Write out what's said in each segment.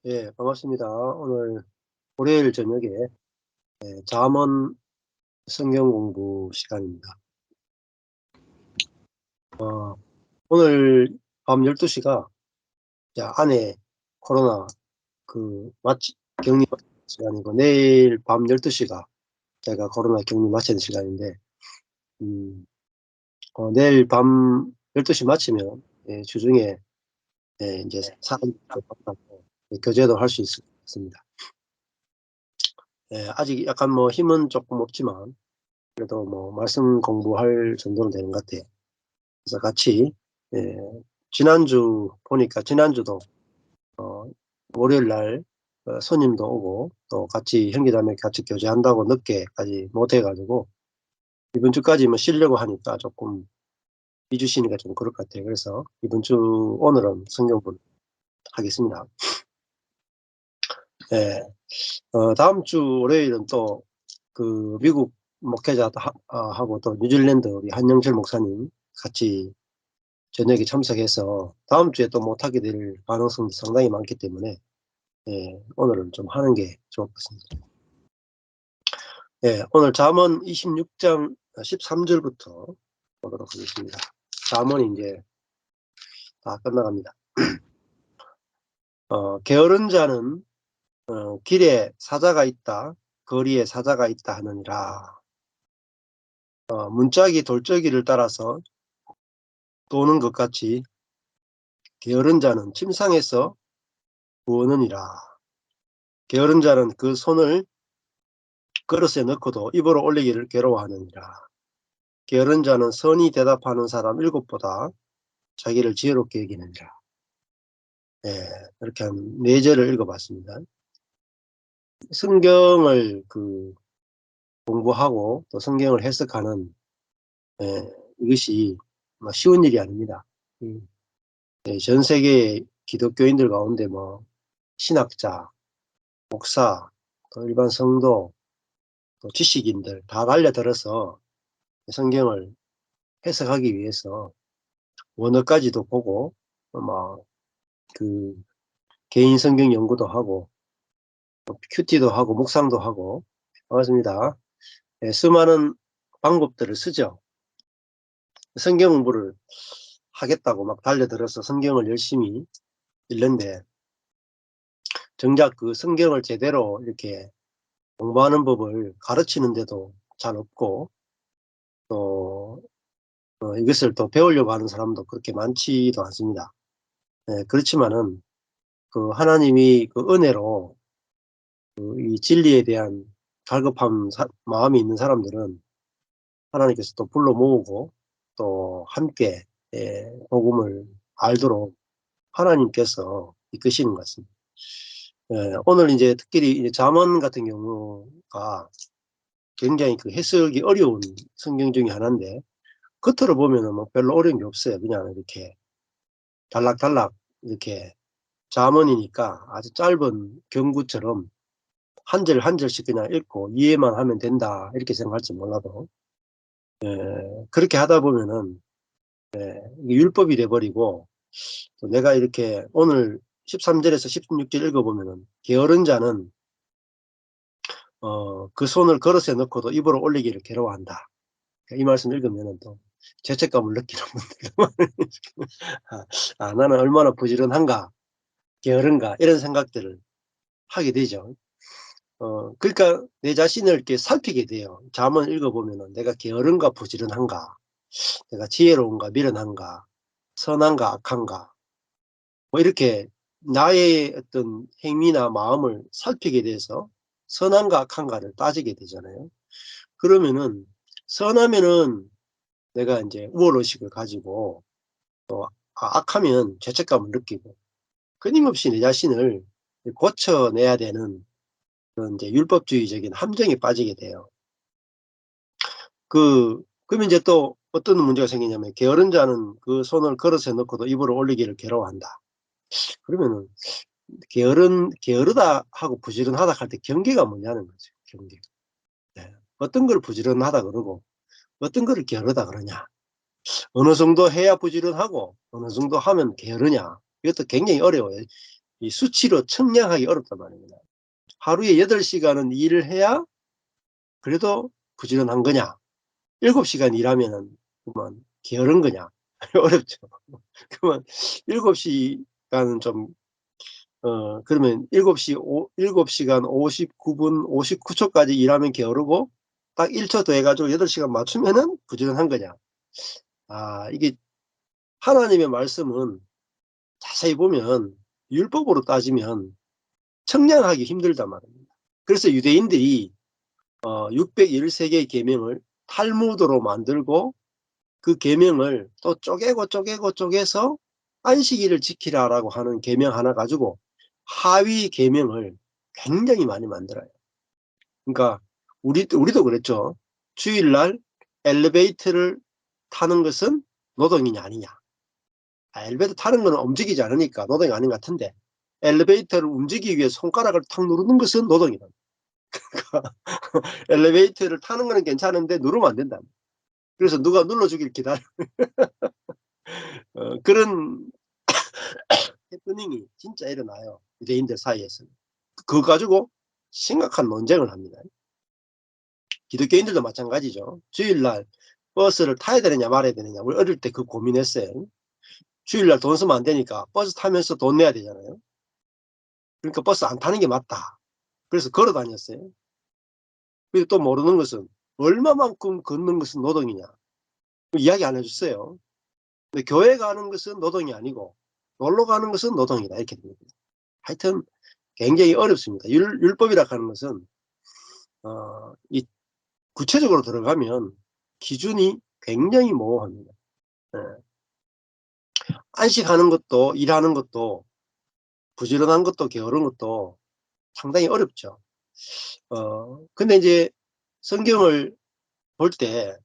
예, 반갑습니다. 오늘 월요일 저녁에 잠언 성경 공부 시간입니다. 오늘 밤 12시가 아내 코로나 격리 마치는 시간이고, 내일 밤 12시가 제가 코로나 격리 마치는 시간인데, 음, 내일 밤 12시 마치면 주중에 이제 사람도 만나고 교제도 할 수 있을 것 같습니다. 아직 약간 뭐 힘은 조금 없지만 그래도 뭐 말씀 공부할 정도는 되는 것 같아요. 그래서 같이 예 지난주 보니까 지난주도 어 월요일 날 손님도 오고 또 같이 형제자매 같이 교제한다고 늦게까지 못해 가지고 이번 주까지 뭐 쉬려고 하니까 조금 2주 쉬니까 좀 그럴 것 같아요. 그래서 이번 주 오늘은 성경 본 하겠습니다. 예. 다음 주 월요일은 또 미국 목회자 하고 또 뉴질랜드 우리 한영철 목사님 같이 저녁에 참석해서 다음 주에 또 못하게 될 가능성도 상당히 많기 때문에 오늘은 좀 하는 게 좋을 것 같습니다. 오늘 잠언 26장 13절부터 보도록 하겠습니다. 잠언이 이제 다 끝나갑니다. 게으른 자는 길에 사자가 있다, 거리에 사자가 있다 하느니라. 문짝이 돌적이를 따라서 도는 것 같이 게으른 자는 침상에서 부으느니라. 게으른 자는 그 손을 그릇에 넣고도 입으로 올리기를 괴로워하느니라. 게으른 자는 선히 대답하는 사람 7보다 자기를 지혜롭게 여기느니라. 예, 이렇게 한 4절을 읽어봤습니다. 성경을 공부하고 또 성경을 해석하는 이것이 뭐 쉬운 일이 아닙니다. 음, 전 세계 기독교인들 가운데 뭐 신학자, 목사, 또 일반 성도, 또 지식인들 다 달려들어서 성경을 해석하기 위해서 원어까지도 보고 뭐 개인 성경 연구도 하고 큐티도 하고 묵상도 하고 반갑습니다. 수많은 방법들을 쓰죠. 성경 공부를 하겠다고 막 달려들어서 성경을 열심히 읽는데 정작 그 성경을 제대로 이렇게 공부하는 법을 가르치는데도 잘 없고 또 이것을 또 배우려고 하는 사람도 그렇게 많지도 않습니다. 그렇지만은 하나님이 은혜로 이 진리에 대한 갈급한 마음이 있는 사람들은 하나님께서 또 불러 모으고 또 함께 복음을 알도록 하나님께서 이끄시는 것 같습니다. 오늘 이제 특별히 이제 잠언 같은 경우가 굉장히 해석이 어려운 성경 중에 하나인데 겉으로 보면은 뭐 별로 어려운 게 없어요. 그냥 이렇게 단락단락 이렇게 잠언이니까 아주 짧은 경구처럼 한 절 한 절씩 그냥 읽고 이해만 하면 된다 이렇게 생각할지 몰라도 그렇게 하다 보면은 이게 율법이 돼 버리고 또 내가 이렇게 오늘 13절에서 16절 읽어 보면은 게으른 자는 그 손을 그릇에 넣고도 입으로 올리기를 괴로워한다. 이 말씀 읽으면은 또 죄책감을 느끼는 분들도 많으니까 '나는 얼마나 부지런한가. 게으른가.' 이런 생각들을 하게 되죠. 그러니까 내 자신을 이렇게 살피게 돼요. 잠언 읽어 보면은 '내가 게으른가 부지런한가. 내가 지혜로운가 미련한가. 선한가 악한가.' 뭐 이렇게 나의 어떤 행위나 마음을 살피게 돼서 선한가 악한가를 따지게 되잖아요. 그러면은 선하면은 내가 인제 우월 의식을 가지고 또 악하면 죄책감을 느끼고 끊임없이 내 자신을 고쳐내야 되는 그런 이제 율법주의적인 함정에 빠지게 돼요. 그러면 이제 또 어떤 문제가 생기냐면 게으른 자는 그 손을 그릇에 넣고도 입으로 올리기를 괴로워한다. 그러면은 게으르다 하고 부지런하다 할 때 경계가 뭐냐는 거죠, 경계가. 네. 어떤 걸 부지런하다 그러고 어떤 거를 게으르다 그러냐. 어느 정도 해야 부지런하고 어느 정도 하면 게으르냐. 이것도 굉장히 어려워요. 이 수치로 측량하기 어렵단 말입니다. 하루에 8시간은 일을 해야 그래도 부지런한 거냐, 7시간 일하면은 그만 게으른 거냐 어렵죠. 그러면 7시간은 좀 그러면 7시간 59분 59초까지 일하면 게으르고 딱 1초 더 해 가지고 8시간 맞추면은 부지런한 거냐. 이게 하나님의 말씀은 자세히 보면 율법으로 따지면 측량하기 힘들단 말입니다. 그래서 유대인들이 613개의 계명을 탈무드로 만들고 그 계명을 또 쪼개서 안식일을 지키라라고 하는 계명 하나 가지고 하위 계명을 굉장히 많이 만들어요. 그러니까 우리도 그랬죠. 주일날 엘리베이터를 타는 것은 노동이냐 아니냐. 엘리베이터 타는 거는 움직이지 않으니까 노동이 아닌 것 같은데 엘리베이터를 움직이기 위해 손가락을 탁 누르는 것은 노동이다. 그러니까 엘리베이터를 타는 거는 괜찮은데 누르면 안 된다. 그래서 누가 눌러주길 기다려. 그런 해프닝이 진짜 일어나요. 유대인들 사이에서. 그거 가지고 심각한 논쟁을 합니다. 기독교인들도 마찬가지죠. 주일날 버스를 타야 되느냐 말아야 되느냐. 우리 어릴 때 그 고민했어요. 주일날 돈 쓰면 안 되니까 버스 타면서 돈 내야 되잖아요. 그러니까 버스 안 타는 게 맞다. 그래서 걸어 다녔어요. 그리고 또 모르는 것은 얼마만큼 걷는 것은 노동이냐. 이야기 안 해줬어요. 근데 교회 가는 것은 노동이 아니고 놀러 가는 것은 노동이다. 이렇게 됩니다. 하여튼 굉장히 어렵습니다. 율법이라 하는 것은 이 구체적으로 들어가면 기준이 굉장히 모호합니다. 예. 안식하는 것도 일하는 것도 부지런한 것도 게으른 것도 상당히 어렵죠. 근데 이제 성경을 볼 때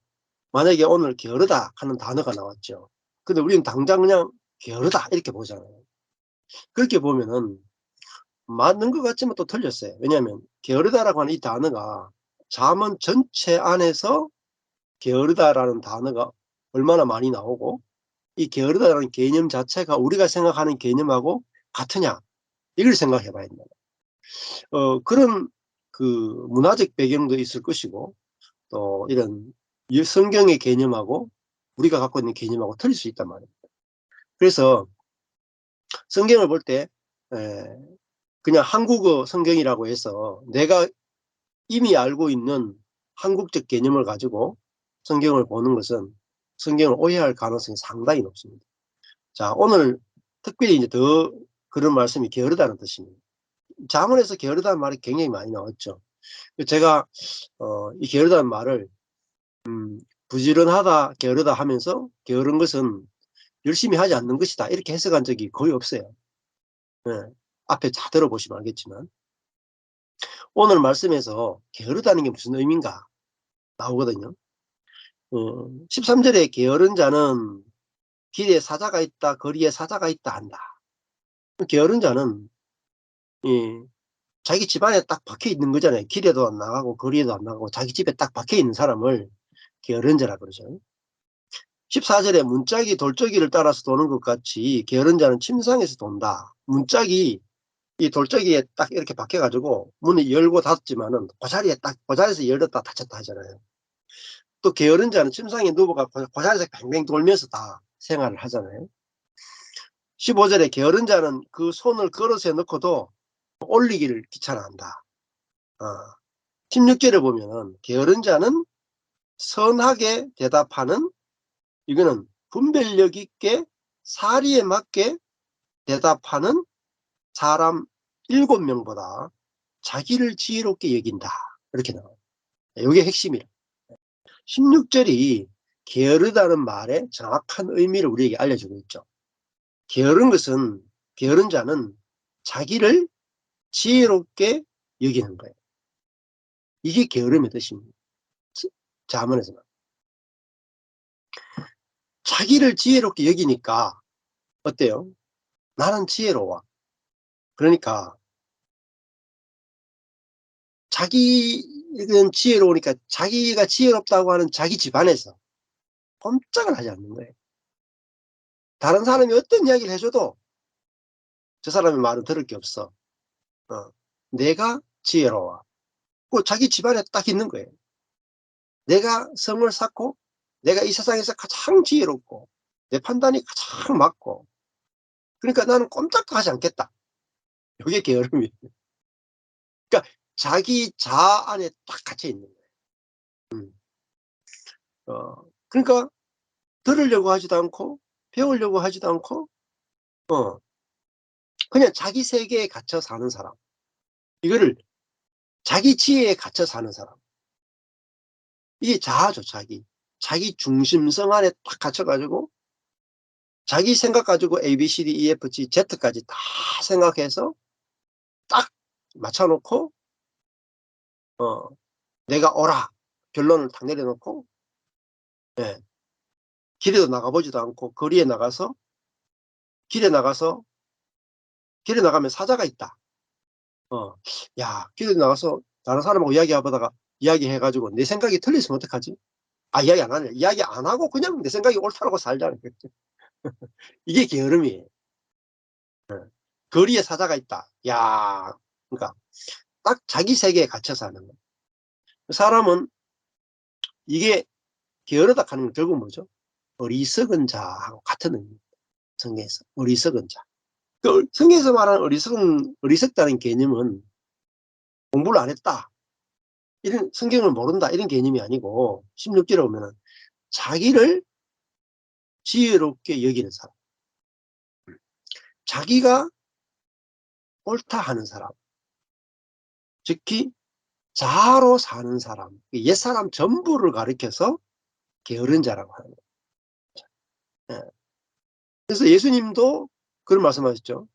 만약에 오늘 게으르다 하는 단어가 나왔죠. 근데 우리는 당장 그냥 게으르다 이렇게 보잖아요. 그렇게 보면은 맞는 것 같지만 또 틀렸어요. 왜냐하면 게으르다라고 하는 이 단어가 잠언 전체 안에서 게으르다라는 단어가 얼마나 많이 나오고 이 게으르다라는 개념 자체가 우리가 생각하는 개념하고 같으냐 이걸 생각해 봐야 된다. 그런 그 문화적 배경도 있을 것이고 또 이런 성경의 개념하고 우리가 갖고 있는 개념하고 틀릴 수 있단 말이에요. 그래서 성경을 볼 때 그냥 한국어 성경이라고 해서 내가 이미 알고 있는 한국적 개념을 가지고 성경을 보는 것은 성경을 오해할 가능성이 상당히 높습니다. 자, 오늘 특별히 이제 더 그런 말씀이 게으르다는 뜻입니다. 잠언에서 게으르다는 말이 굉장히 많이 나왔죠. 제가 이 게으르다는 말을 부지런하다, 게으르다 하면서 게으른 것은 열심히 하지 않는 것이다 이렇게 해석한 적이 거의 없어요. 예, 앞에 다 들어보시면 알겠지만 오늘 말씀에서 게으르다는 게 무슨 의미인가 나오거든요. 13절에 게으른 자는 길에 사자가 있다 거리에 사자가 있다 한다. 게으른 자는 예, 자기 집안에 딱 박혀 있는 거잖아요. 길에도 안 나가고 거리에도 안 나가고 자기 집에 딱 박혀 있는 사람을 게으른 자라 그러죠. 14절에 문짝이 돌적이를 따라서 도는 것 같이 게으른 자는 침상에서 돈다. 문짝이 이 돌적이에 딱 이렇게 박혀 가지고 문이 열고 닫지만은 그 자리에 딱 그 자리에서 열렸다 닫혔다 하잖아요. 또 게으른 자는 침상에 누워가 그 자리에서 뱅뱅 돌면서 다 생활을 하잖아요. 15절에 게으른 자는 그 손을 그릇에 넣고도 올리기를 귀찮아한다. 16절에 보면은 게으른 자는 선하게 대답하는 이거는 분별력 있게 사리에 맞게 대답하는 사람 7명보다 자기를 지혜롭게 여긴다. 이렇게 나와요. 이게 핵심이에요. 16절이 게으르다는 말의 정확한 의미를 우리에게 알려주고 있죠. 게으른 것은 게으른 자는 자기를 지혜롭게 여기는 거예요. 이게 게으름의 뜻입니다. 잠언에서는 자기를 지혜롭게 여기니까 어때요? 나는 지혜로워. 그러니까 자기는 지혜로우니까 자기가 지혜롭다고 하는 자기 집안에서 꼼짝을 하지 않는 거예요. 다른 사람이 어떤 이야기를 해줘도 저 사람의 말은 들을 게 없어. 내가 지혜로워. 그 자기 집안에 딱 있는 거예요. 내가 성을 쌓고 내가 이 세상에서 가장 지혜롭고 내 판단이 가장 맞고 그러니까 나는 꼼짝도 하지 않겠다. 이게 게으름이에요. 그러니까 자기 자아 안에 딱 갇혀 있는 거예요. 음. 그러니까 들으려고 하지도 않고 배우려고 하지도 않고 어 그냥 자기 세계에 갇혀 사는 사람. 이거를 자기 지혜에 갇혀 사는 사람. 이게 자아죠, 자기. 자기 중심성 안에 딱 갇혀 가지고 자기 생각 가지고 A, B, C, D, E, F, G, Z까지 다 생각해서 딱 맞춰 놓고 어 내가 옳아 결론을 딱 내려놓고 예 길에도 나가보지도 않고 거리에 나가서 길에 나가서 길에 나가면 사자가 있다. 어 야 길에 나가서 다른 사람하고 이야기하다가 이야기해 가지고 내 생각이 틀렸으면 어떡하지? 아 이야기 안 하네. 이야기 안 하고 그냥 내 생각이 옳다고 살자는 거죠. 이게 게으름이에요. 거리에 사자가 있다. 야 그러니까 딱 자기 세계에 갇혀 사는 거예요. 사람은 이게 게으르다 하는 건 결국 뭐죠? 어리석은 자하고 같은 의미입니다. 성경에서 어리석은 자. 그 성경에서 말하는 어리석다는 개념은 공부를 안 했다. 이런 성경을 모른다. 이런 개념이 아니고 16절에 보면은 자기를 지혜롭게 여기는 사람. 자기가 옳다 하는 사람. 특히 자아로 사는 사람. 옛사람 전부를 가리켜서 게으른 자라고 하는 거예요. 예. 그래서 예수님도 그런 말씀하셨죠.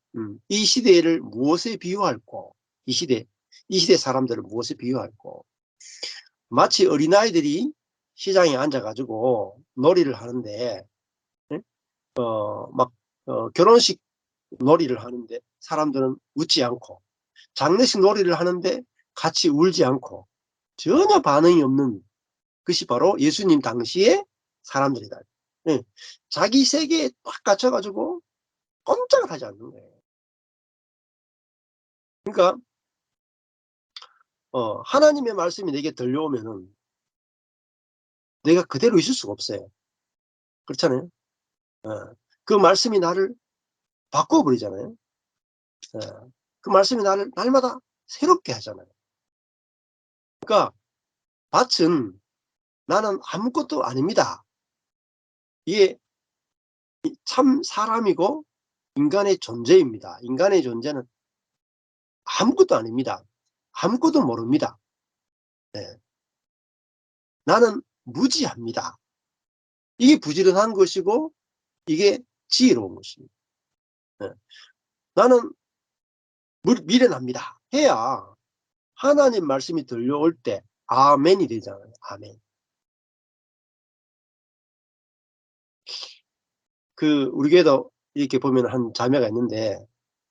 이 시대를 무엇에 비유할꼬? 이 시대 사람들을 무엇에 비유할꼬? 마치 어린아이들이 시장에 앉아가지고 놀이를 하는데, 예? 막, 결혼식 놀이를 하는데 사람들은 웃지 않고, 장례식 놀이를 하는데 같이 울지 않고, 전혀 반응이 없는 것이 바로 예수님 당시의 사람들이다. 예. 자기 세계에 딱 갇혀가지고 꼼짝을 하지 않는 거예요. 그러니까 하나님의 말씀이 내게 들려오면은 내가 그대로 있을 수가 없어요. 그렇잖아요. 그 말씀이 나를 바꿔 버리잖아요. 그 말씀이 나를 날마다 새롭게 하잖아요. 그러니까 밭은 나는 아무것도 아닙니다. 이게 참 사람이고 인간의 존재입니다. 인간의 존재는 아무것도 아닙니다. 아무것도 모릅니다. 예. 나는 무지합니다. 이게 부지런한 것이고 이게 지혜로운 것입니다. 예. 나는 미련합니다. 해야 하나님 말씀이 들려올 때 아멘이 되잖아요. 아멘. 우리 교회도 이렇게 보면 한 자매가 있는데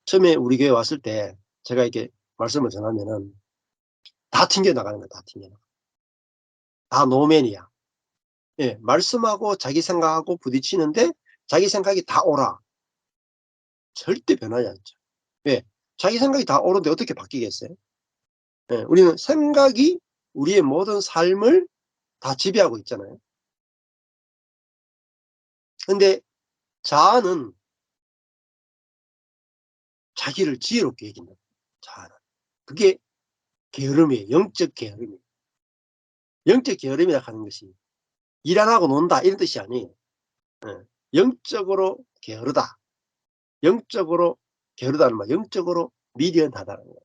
처음에 우리 교회 왔을 때 제가 이렇게 말씀을 전하면은 다 튕겨 나가는 거야. 다 튕겨 나가. 다 노맨이야. 예. 말씀하고 자기 생각하고 부딪히는데 자기 생각이 다 옳아. 절대 변하지 않죠. 왜? 자기 생각이 다 옳은데 어떻게 바뀌겠어요? 예. 우리는 생각이 우리의 모든 삶을 다 지배하고 있잖아요. 근데 자아는 자기를 지혜롭게 여긴다. 자아는. 그게 게으름이에요. 영적 게으름이에요. 영적 게으름이라 하는 것이 일 안 하고 논다 이런 뜻이 아니에요. 예. 영적으로 게으르다. 영적으로 게으르다는 말, 영적으로 미련하다는 거예요.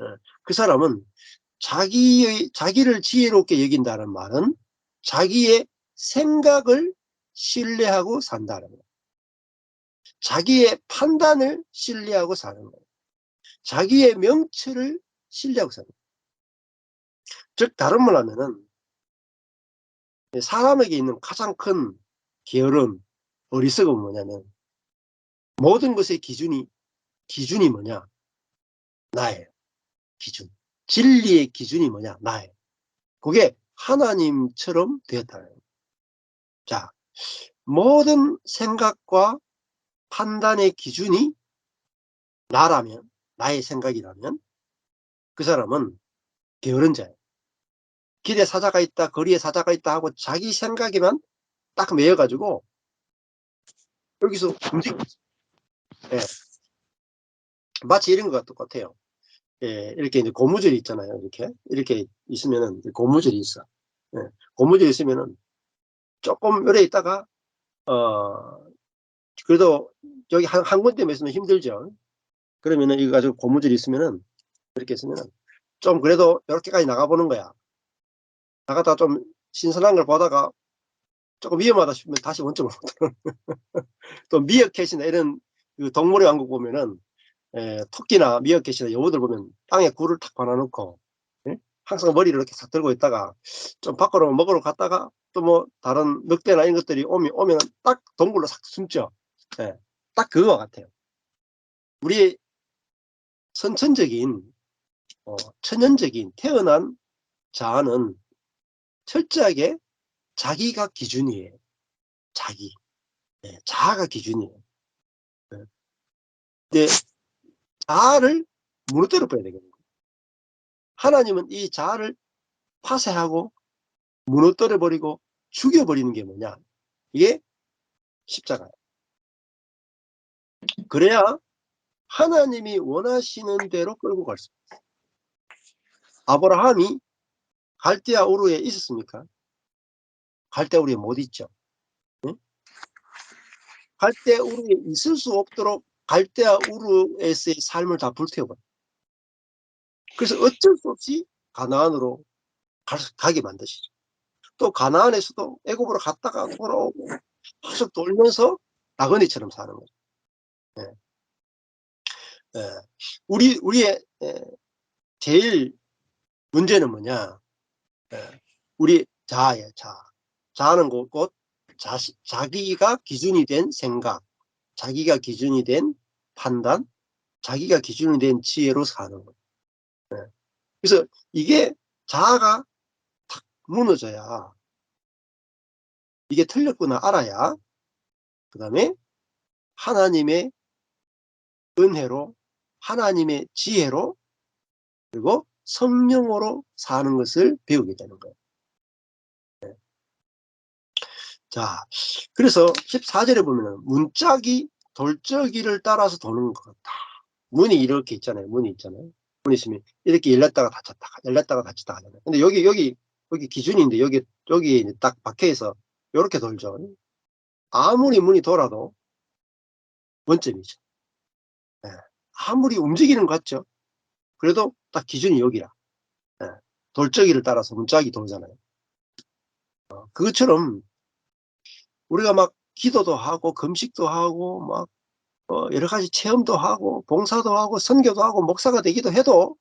예. 그 사람은 자기를 지혜롭게 여긴다는 말은 자기의 생각을 신뢰하고 산다는 거예요. 자기의 판단을 신뢰하고 사는 거예요. 자기의 명철을 신뢰하고 사는 거예요. 즉 다른 말로 하면은 사람에게 있는 가장 큰 게으름, 어리석음은 뭐냐면 모든 것의 기준이 뭐냐? 나예요. 기준. 진리의 기준이 뭐냐? 나예요. 그게 하나님처럼 되었다는 거예요. 자, 모든 생각과 판단의 기준이 나라면, 나의 생각이라면 그 사람은 게으른 자예요. 길에 사자가 있다, 거리에 사자가 있다 하고 자기 생각에만 딱 매여가지고 여기서 움직이고 있어요. 예. 마치 이런 것 똑같아요. 예, 이렇게 이제 고무줄이 있잖아요. 이렇게 있으면은 고무줄이 있어. 예, 고무줄이 있으면은 조금 오래 있다가 그래도 여기 한 군데만 있으면 힘들죠. 그러면은 이거 가지고 고무줄이 있으면은 이렇게 있으면은 좀 그래도 이렇게까지 나가보는 거야. 나가다가 좀 신선한 걸 보다가 조금 위험하다 싶으면 다시 원점으로 또 미어캣이나 이런 그 동물의 왕국 보면은 토끼나 미어캣이나 여우들 보면 땅에 굴을 탁 박아놓고 예? 항상 머리를 이렇게 싹 들고 있다가 좀 밖으로 먹으러 갔다가 또 뭐 다른 늑대나 이런 것들이 오면 딱 동굴로 싹 숨죠. 예, 딱 그거 같아요. 우리의 선천적인 천연적인 태어난 자아는 철저하게 자기가 기준이에요. 자기. 예, 자아가 기준이에요. 예. 근데 자아를 무너뜨려 버려야 되거든요. 하나님은 이 자아를 파쇄하고 무너뜨려 버리고 죽여버리는 게 뭐냐? 이게 십자가예요. 그래야 하나님이 원하시는 대로 끌고 갈 수 있어요. 아브라함이 갈대아 우르에 있었습니까? 갈대아 우르에 못 있죠. 응? 갈대아 우르에 있을 수 없도록 갈대아 우르에서의 삶을 다 불태워버려요. 그래서 어쩔 수 없이 가나안으로 가게 만드시죠. 또 가나안에서도 애굽으로 갔다가 돌아오고 계속 돌면서 나그네처럼 사는 거죠. 예. 예. 우리의 제일 문제는 뭐냐? 예. 우리 자아예요, 자아. 자아는 곧 자기가 기준이 된 생각, 자기가 기준이 된 판단, 자기가 기준이 된 지혜로 사는 거예요. 예. 그래서 이게 자아가 탁 무너져야, 이게 틀렸구나 알아야 그다음에 하나님의 은혜로, 하나님의 지혜로, 그리고 성령으로 사는 것을 배우게 되는 거예요. 자, 그래서 14절에 보면은 문짝이 돌적이를 따라서 도는 것 같다. 문이 이렇게 있잖아요. 문이 있잖아요. 문이 있으면 이렇게 열렸다가 닫혔다가 열렸다가 닫혔다가 하잖아요. 근데 여기 기준인데 여기 딱 박혀 있어. 요렇게 돌죠. 아무리 문이 돌아도 원점이죠. 예. 아무리 움직이는 것 같죠. 그래도 딱 기준이 여기라. 예. 돌적이를 따라서 문짝이 돌잖아요. 그것처럼 우리가 막 기도도 하고 금식도 하고 막 여러 가지 체험도 하고 봉사도 하고 선교도 하고 목사가 되기도 해도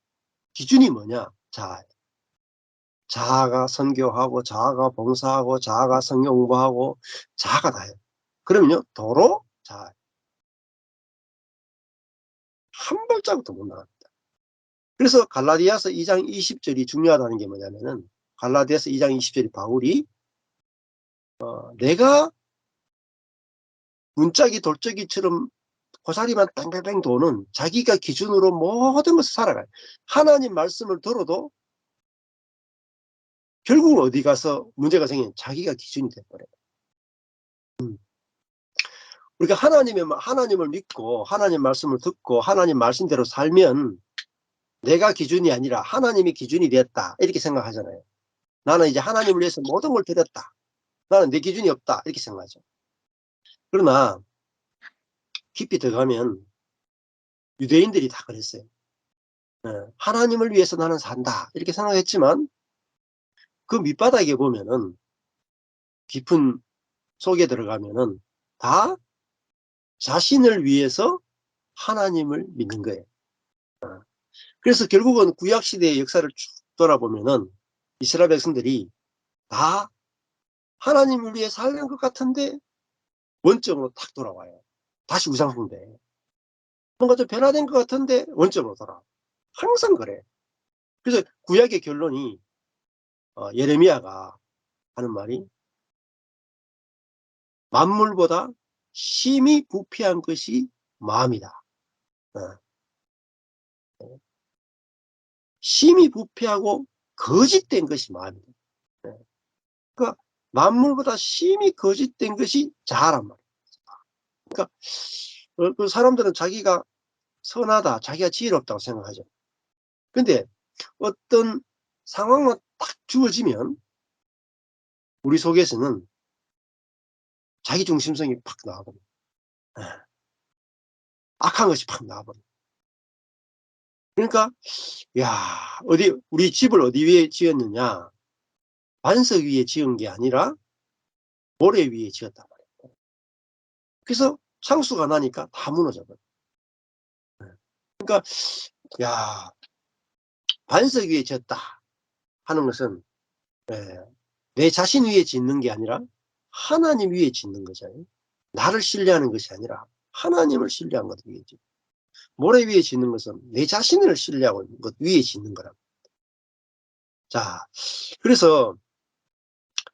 기준이 뭐냐? 자아가 선교하고 자아가 봉사하고 자아가 성경 공부하고 자아가 나요. 그러면요 도로 한 발자국도 못 나갑니다. 그래서 갈라디아서 2장 20절이 중요하다는 게 뭐냐면은 갈라디아서 2장 20절이 바울이 내가 문짝이 돌적이처럼 고사리만 뺑뺑뺑 도는 자기가 기준으로 모든 것을 살아가요. 하나님 말씀을 들어도 결국 어디 가서 문제가 생기면 자기가 기준이 돼버려요. 우리가 하나님을 믿고 하나님 말씀을 듣고 하나님 말씀대로 살면 내가 기준이 아니라 하나님이 기준이 되었다 이렇게 생각하잖아요. 나는 이제 하나님을 위해서 모든 걸 드렸다. 나는 내 기준이 없다 이렇게 생각하죠. 그러나 깊이 들어가면 유대인들이 다 그랬어요. 하나님을 위해서 나는 산다 이렇게 생각했지만 그 밑바닥에 보면은 깊은 속에 들어가면은 다 자신을 위해서 하나님을 믿는 거예요. 그래서 결국은 구약 시대의 역사를 쭉 돌아보면은 이스라엘 백성들이 다 하나님을 위해 살는 것 같은데 원점으로 탁 돌아와요. 다시 우상숭배. 뭔가 좀 변화된 것 같은데 원점으로 돌아와. 항상 그래. 그래서 구약의 결론이 예레미야가 하는 말이 만물보다 심히 부패한 것이 마음이다. 어. 심히 부패하고 거짓된 것이 마음이다. 예. 그러니까 만물보다 심히 거짓된 것이 자아란 말이에요. 그러니까 그 사람들은 자기가 선하다, 자기가 지혜롭다고 생각하죠. 근데 어떤 상황만 딱 주어지면 우리 속에서는 자기 중심성이 팍 나와버려요. 예. 악한 것이 팍 나와버려요. 그러니까 야, 어디 우리 집을 어디 위에 지었느냐? 반석 위에 지은 게 아니라 모래 위에 지었단 말이에요. 그래서 상수가 나니까 다 무너져 버려요. 그러니까 야, 반석 위에 지었다 하는 것은 내 자신 위에 짓는 게 아니라 하나님 위에 짓는 거잖아요. 나를 신뢰하는 것이 아니라 하나님을 신뢰한 것 위에 짓는. 모래 위에 짓는 것은 내 자신을 신뢰하고 있는 것 위에 짓는 거라고. 자, 그래서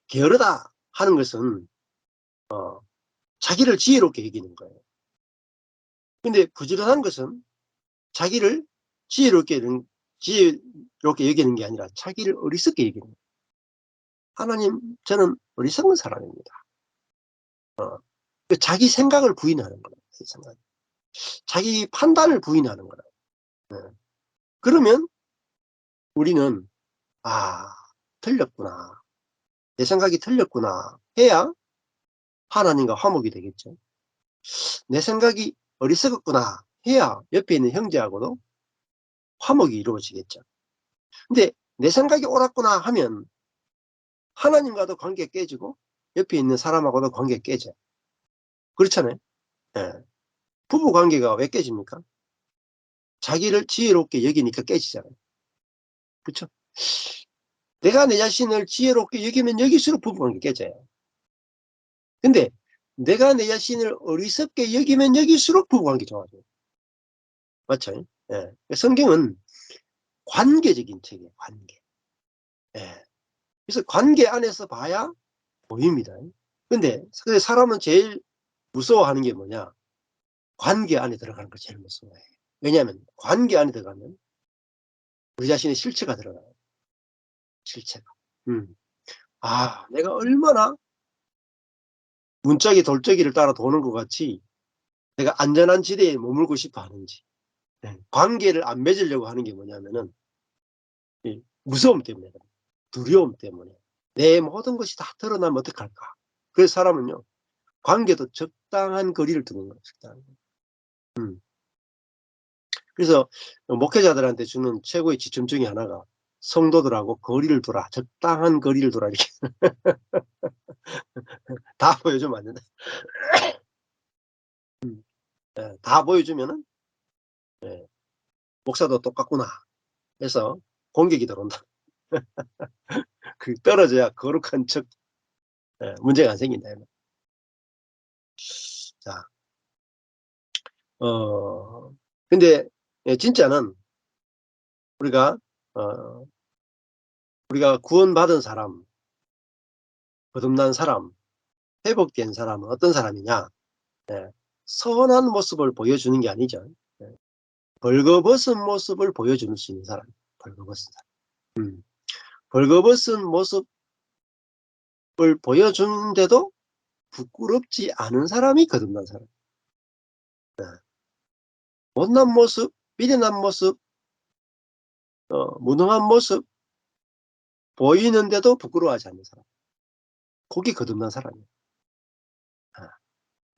게으르다 하는 것은 자기를 지혜롭게 여기는 거예요. 근데 부지런한 것은 자기를 지혜롭게 여기는 게 아니라 자기를 어리석게 여기는 거예요. 하나님, 저는 어리석은 사람입니다. 자기 생각을 부인하는 거예요. 생각. 자기 판단을 부인하는 거예요. 네. 그러면 우리는 틀렸구나. 내 생각이 틀렸구나 해야 하나님과 화목이 되겠죠. 내 생각이 어리석었구나 해야 옆에 있는 형제하고도 화목이 이루어지겠죠. 근데 내 생각이 옳았구나 하면 하나님과도 관계가 깨지고 옆에 있는 사람하고도 관계가 깨져요. 그렇잖아요. 예. 부부 관계가 왜 깨집니까? 자기를 지혜롭게 여기니까 깨지잖아요. 그렇죠? 내가 내 자신을 지혜롭게 여기면 여기수록 부부 관계 깨져요. 근데 내가 내 자신을 어리석게 여기면 여기수록 부부 관계 좋아져요. 맞죠? 예. 성경은 관계적인 책이에요. 관계. 예. 그래서 관계 안에서 봐야 보입니다. 근데 사람은 제일 무서워하는 게 뭐냐? 관계 안에 들어가는 걸 제일 무서워해요. 왜냐하면 관계 안에 들어가면 우리 자신의 실체가 들어가요. 실체가. 내가 얼마나 문짝이 돌적이를 따라 도는 것 같이 내가 안전한 지대에 머물고 싶어 하는지. 관계를 안 맺으려고 하는 게 뭐냐면은 무서움 때문에, 두려움 때문에. 내 모든 것이 다 드러나면 어떡할까? 그래서 사람은요, 관계도 적당한 거리를 두는 거예요. 적당한 거리. 그래서 목회자들한테 주는 최고의 지침 중에 하나가 성도들하고 거리를 두라. 적당한 거리를 두라. 이렇게. 다 보여주면 안 된다. 다 보여주면은 목사도 똑같구나 해서 공격이 들어온다. 그 떨어져야 거룩한 척 문제가 안 생긴다. 자, 근데 진짜는 우리가 어, 우리가 구원받은 사람, 거듭난 사람, 회복된 사람은 어떤 사람이냐? 선한 모습을 보여주는 게 아니죠. 벌거벗은 모습을 보여줄 수 있는 사람. 벌거벗은 사람. 벌거벗은 모습을 보여주는데도 부끄럽지 않은 사람이 거듭난 사람. 못난 모습, 미련한 모습, 무능한 모습 보이는데도 부끄러워하지 않는 사람. 그게 거듭난 사람이에요.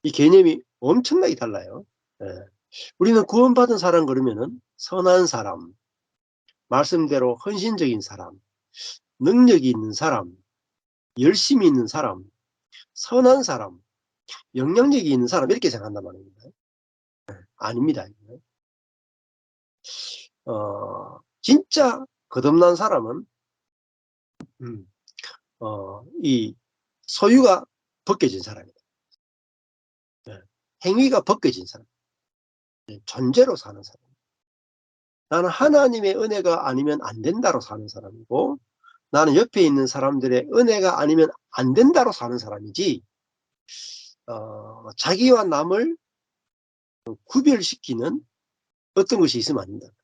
이 개념이 엄청나게 달라요. 우리는 구원받은 사람 그러면은 선한 사람, 말씀대로 헌신적인 사람, 능력이 있는 사람, 열심히 있는 사람, 선한 사람, 영향력이 있는 사람 이렇게 생각한단 말입니다. 아닙니다. 진짜 거듭난 사람은 이 소유가 벗겨진 사람이다. 행위가 벗겨진 사람, 존재로 사는 사람. 나는 하나님의 은혜가 아니면 안 된다로 사는 사람이고, 나는 옆에 있는 사람들의 은혜가 아니면 안 된다로 사는 사람이지, 자기와 남을 구별시키는 어떤 것이 있으면 안 된다.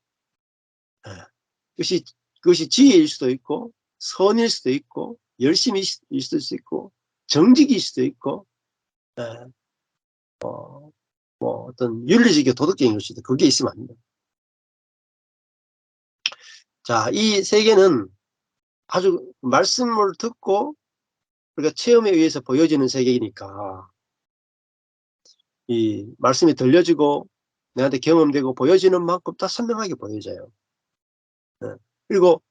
그것이 지혜일 수도 있고, 선일 수도 있고, 열심일 수도 있고, 정직일 수도 있고, 예, 뭐 어떤 윤리적이고 도덕적인 것이도 그게 있으면 안 됩니다. 자, 이 세계는 아주 말씀을 듣고 우리가 체험에 의해서 보여지는 세계이니까 이 말씀이 들려지고 내한테 경험되고 보여지는 만큼 다 선명하게 보여져요. 예. 그리고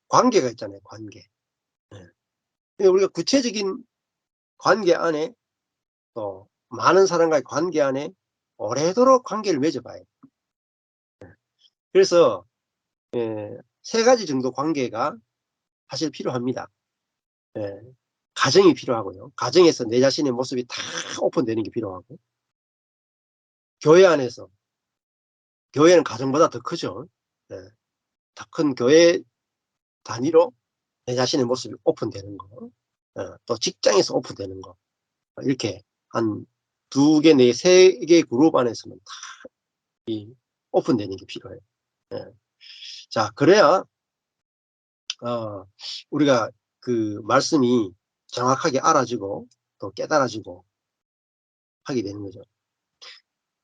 관계가 있잖아요. 관계. 예. 그러니까 우리가 구체적인 관계 안에 또 많은 사람과의 관계 안에 오래도록 관계를 맺어봐요. 그래서 세 가지 정도 관계가 사실 필요합니다. 예. 가정이 필요하고요. 가정에서 내 자신의 모습이 다 오픈되는 게 필요하고, 교회 안에서, 교회는 가정보다 더 크죠. 예. 더 큰 교회 단위로 내 자신의 모습이 오픈되는 거, 또 직장에서 오픈되는 거, 이렇게 한 두 개, 네, 세 개의 그룹 안에서는 다 이 오픈되는 게 필요해요. 예. 자, 그래야 우리가 그 말씀이 정확하게 알아지고 또 깨달아지고 하게 되는 거죠.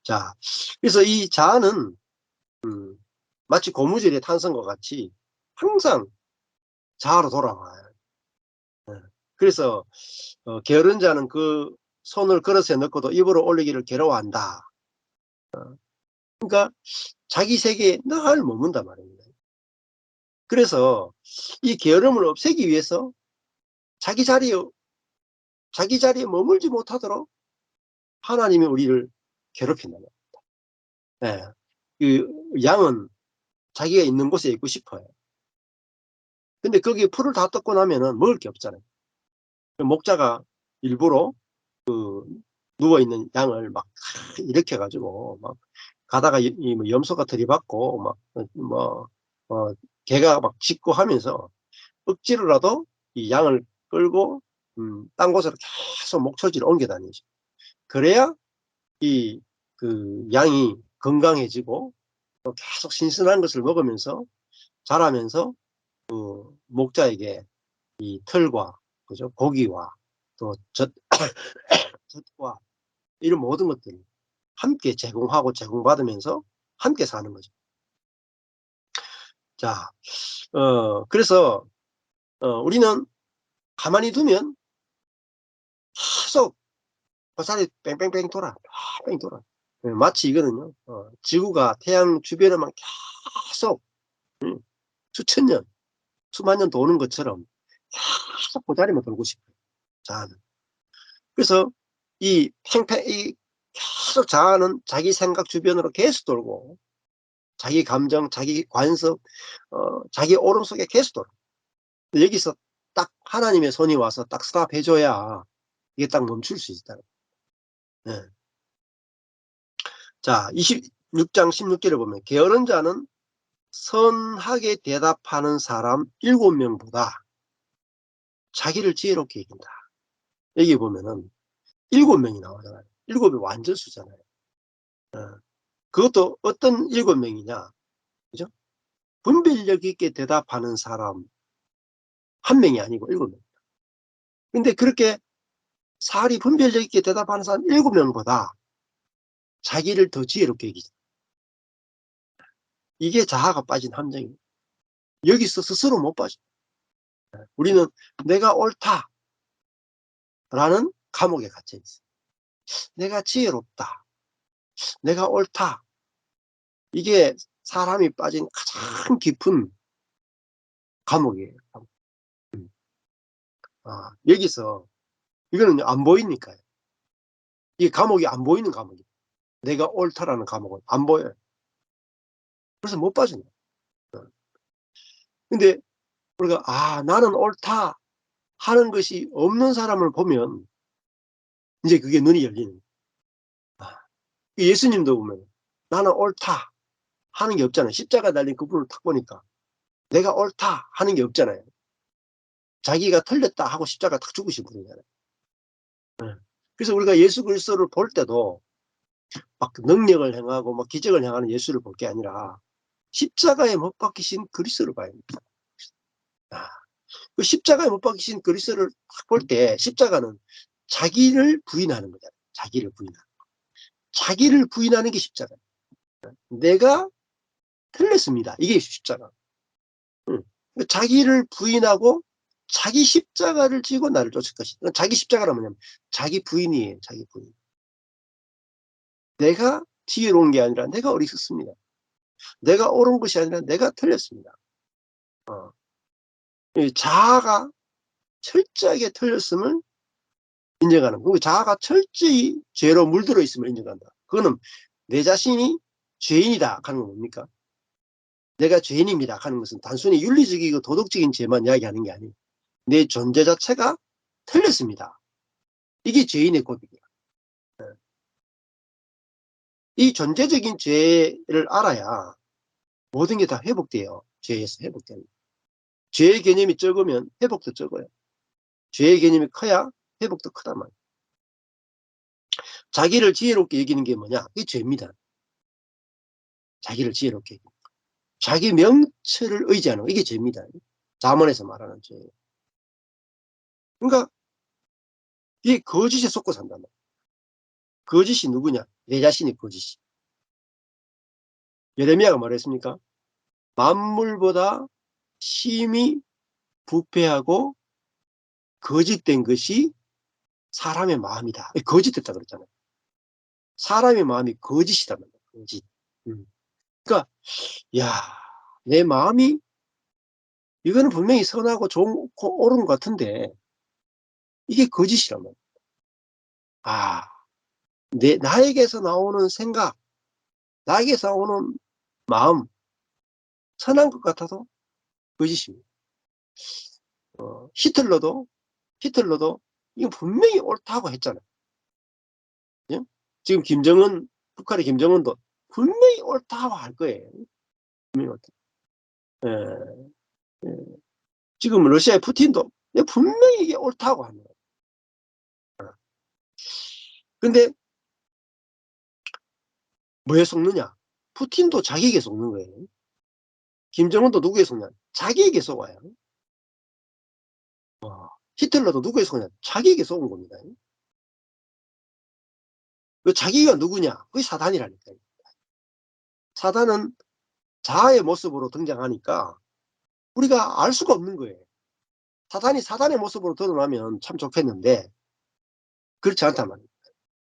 자, 그래서 이 자아는 마치 고무줄의 탄성과 같이 항상 자아로 돌아와요. 예. 그래서 게으른 자는 그 손을 그릇에 넣고도 입으로 올리기를 괴로워한다. 그러니까 자기 세계에 늘 머문단 말입니다. 그래서 이 게으름을 없애기 위해서 자기 자리에 머물지 못하도록 하나님이 우리를 괴롭힌다. 예. 그 양은 자기가 있는 곳에 있고 싶어요. 근데 거기에 풀을 다 뜯고 나면은 먹을 게 없잖아요. 목자가 일부러 그 누워있는 양을 막 일으켜 가지고 막 가다가 뭐 염소가 들이받고 막 개가 막 짖고 하면서 억지로라도 이 양을 끌고 딴 곳으로 계속 목초지를 옮겨 다니죠. 그래야 이 그 양이 건강해지고 또 계속 신선한 것을 먹으면서 자라면서 그 목자에게 이 털과, 그죠? 고기와 또 젖과 이런 모든 것들을 함께 제공하고 제공받으면서 함께 사는 거죠. 자, 그래서 우리는 가만히 두면 계속 화살이 뺑뺑뺑 돌아. 뺑 돌아. 예, 마치 이거는요. 지구가 태양 주변에만 계속 수천 년, 수만 년 도는 것처럼 계속 그 자리만 돌고 싶어요. 자아는. 그래서 이 계속 자아는 자기 생각 주변으로 계속 돌고 자기 감정, 자기 관습, 자기 오름 속에 계속 돌아. 여기서 딱 하나님의 손이 와서 딱 스탑해 줘야 이게 딱 멈출 수 있다. 예. 자, 26장 16절에 보면 게으른 자는 선하게 대답하는 사람 7명보다 자기를 지혜롭게 이긴다. 여기 보면은 7명이 나오잖아요. 7이 완전수잖아요. 그것도 어떤 7명이냐? 그죠? 분별력 있게 대답하는 사람 한 명이 아니고 7명. 근데 그렇게 사리 분별력 있게 대답하는 사람 7명보다 자기를 더 지혜롭게 여기죠. 이게 자아가 빠진 함정입니다. 여기서 스스로 못 빠져. 우리는 내가 옳다라는 감옥에 갇혀 있어요. 내가 지혜롭다. 내가 옳다. 이게 사람이 빠진 가장 깊은 감옥이에요. 여기서 이거는 안 보이니까요. 이 감옥이 안 보이는 감옥이에요. 내가 옳다라는 감옥은 안 보여요. 그래서 못 빠져요. 근데 우리가 나는 옳다 하는 것이 없는 사람을 보면 이제 그게 눈이 열리는 거예요. 예수님도 보면 나는 옳다 하는 게 없잖아요. 십자가 달린 그분을 딱 보니까 내가 옳다 하는 게 없잖아요. 자기가 틀렸다 하고 십자가 딱 죽으신 분이잖아요. 네. 그래서 우리가 예수 그리스도를 볼 때도 막 능력을 행하고 막 기적을 행하는 예수를 볼 게 아니라 십자가에 못 박히신 그리스도를 봐야 됩니다. 그 십자가에 못 박히신 그리스도를 딱 볼 때 십자가는 자기를 부인하는 거잖아요. 자기를 부인하는 거. 자기를 부인하는 게 십자가. 내가 틀렸습니다. 이게 십자가. 응. 자기를 부인하고 자기 십자가를 지고 나를 쫓을 것이다. 자기 십자가란 뭐냐면 자기 부인이에요. 자기 부인. 내가 지혜로운 게 아니라 내가 어리석습니다. 내가 옳은 것이 아니라 내가 틀렸습니다. 자아가 철저하게 틀렸음을 인정하는 거고, 자아가 철저히 죄로 물들어 있음을 인정한다. 그거는 내 자신이 죄인이다 하는 건 뭡니까? 내가 죄인입니다 하는 것은 단순히 윤리적이고 도덕적인 죄만 이야기하는 게 아니에요. 내 존재 자체가 틀렸습니다. 이게 죄인의 고백이야. 이 존재적인 죄를 알아야 모든 게 다 회복돼요. 죄에서 회복되는. 죄의 개념이 적으면 회복도 적어요. 죄의 개념이 커야 회복도 크단 말이에요. 자기를 지혜롭게 여기는 게 뭐냐? 이게 죄입니다. 자기를 지혜롭게 여기는 거. 자기 명철을 의지하는 거. 이게 죄입니다. 잠언에서 말하는 죄. 그러니까 이게 거짓에 속고 산단 말이에요. 거짓이 누구냐? 내 자신이 거짓이. 예레미야가 말했습니까? 만물보다 심히 부패하고 거짓된 것이 사람의 마음이다. 거짓됐다 그랬잖아요. 사람의 마음이 거짓이다 말이야. 거짓. 그러니까 야, 내 마음이 이거는 분명히 선하고 좋고 옳은 것 같은데 이게 거짓이란 말이야. 아, 나에게서 나오는 생각, 나에게서 나오는 마음, 선한 것 같아도 거짓입니다. 히틀러도 이거 분명히 옳다고 했잖아요. 예? 지금 북한의 김정은도 분명히 옳다고 할 거예요. 분명히 옳다. 예, 예. 지금 러시아의 푸틴도 분명히 이게 옳다고 합니다. 근데 뭐에 속느냐? 푸틴도 자기에게 속는 거예요. 김정은도 누구에 속냐? 자기에게 속아요. 히틀러도 누구에 속냐? 자기에게 속은 겁니다. 그 자기가 누구냐? 그게 사단이라니까요. 사단은 자아의 모습으로 등장하니까 우리가 알 수가 없는 거예요. 사단이 사단의 모습으로 드러나면 참 좋겠는데 그렇지 않단 말이에요.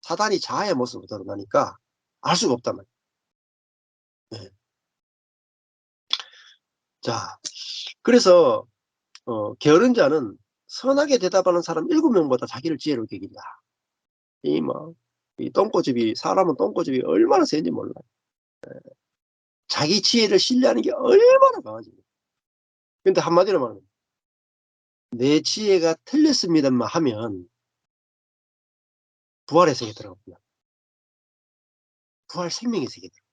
사단이 자아의 모습으로 드러나니까 알 수가 없단 말이에요. 네. 자, 그래서 게으른 자는 선하게 대답하는 사람 7명보다 자기를 지혜롭게 여긴다. 이 똥꼬집이, 사람은 똥꼬집이 얼마나 센지 몰라요. 자기 지혜를 신뢰하는 게 얼마나 강하지. 근데 한마디로 말하면 내 지혜가 틀렸습니다만 하면 부활의 세계에 들어갑니다. 부활 생명의 세계에 들어갑니다.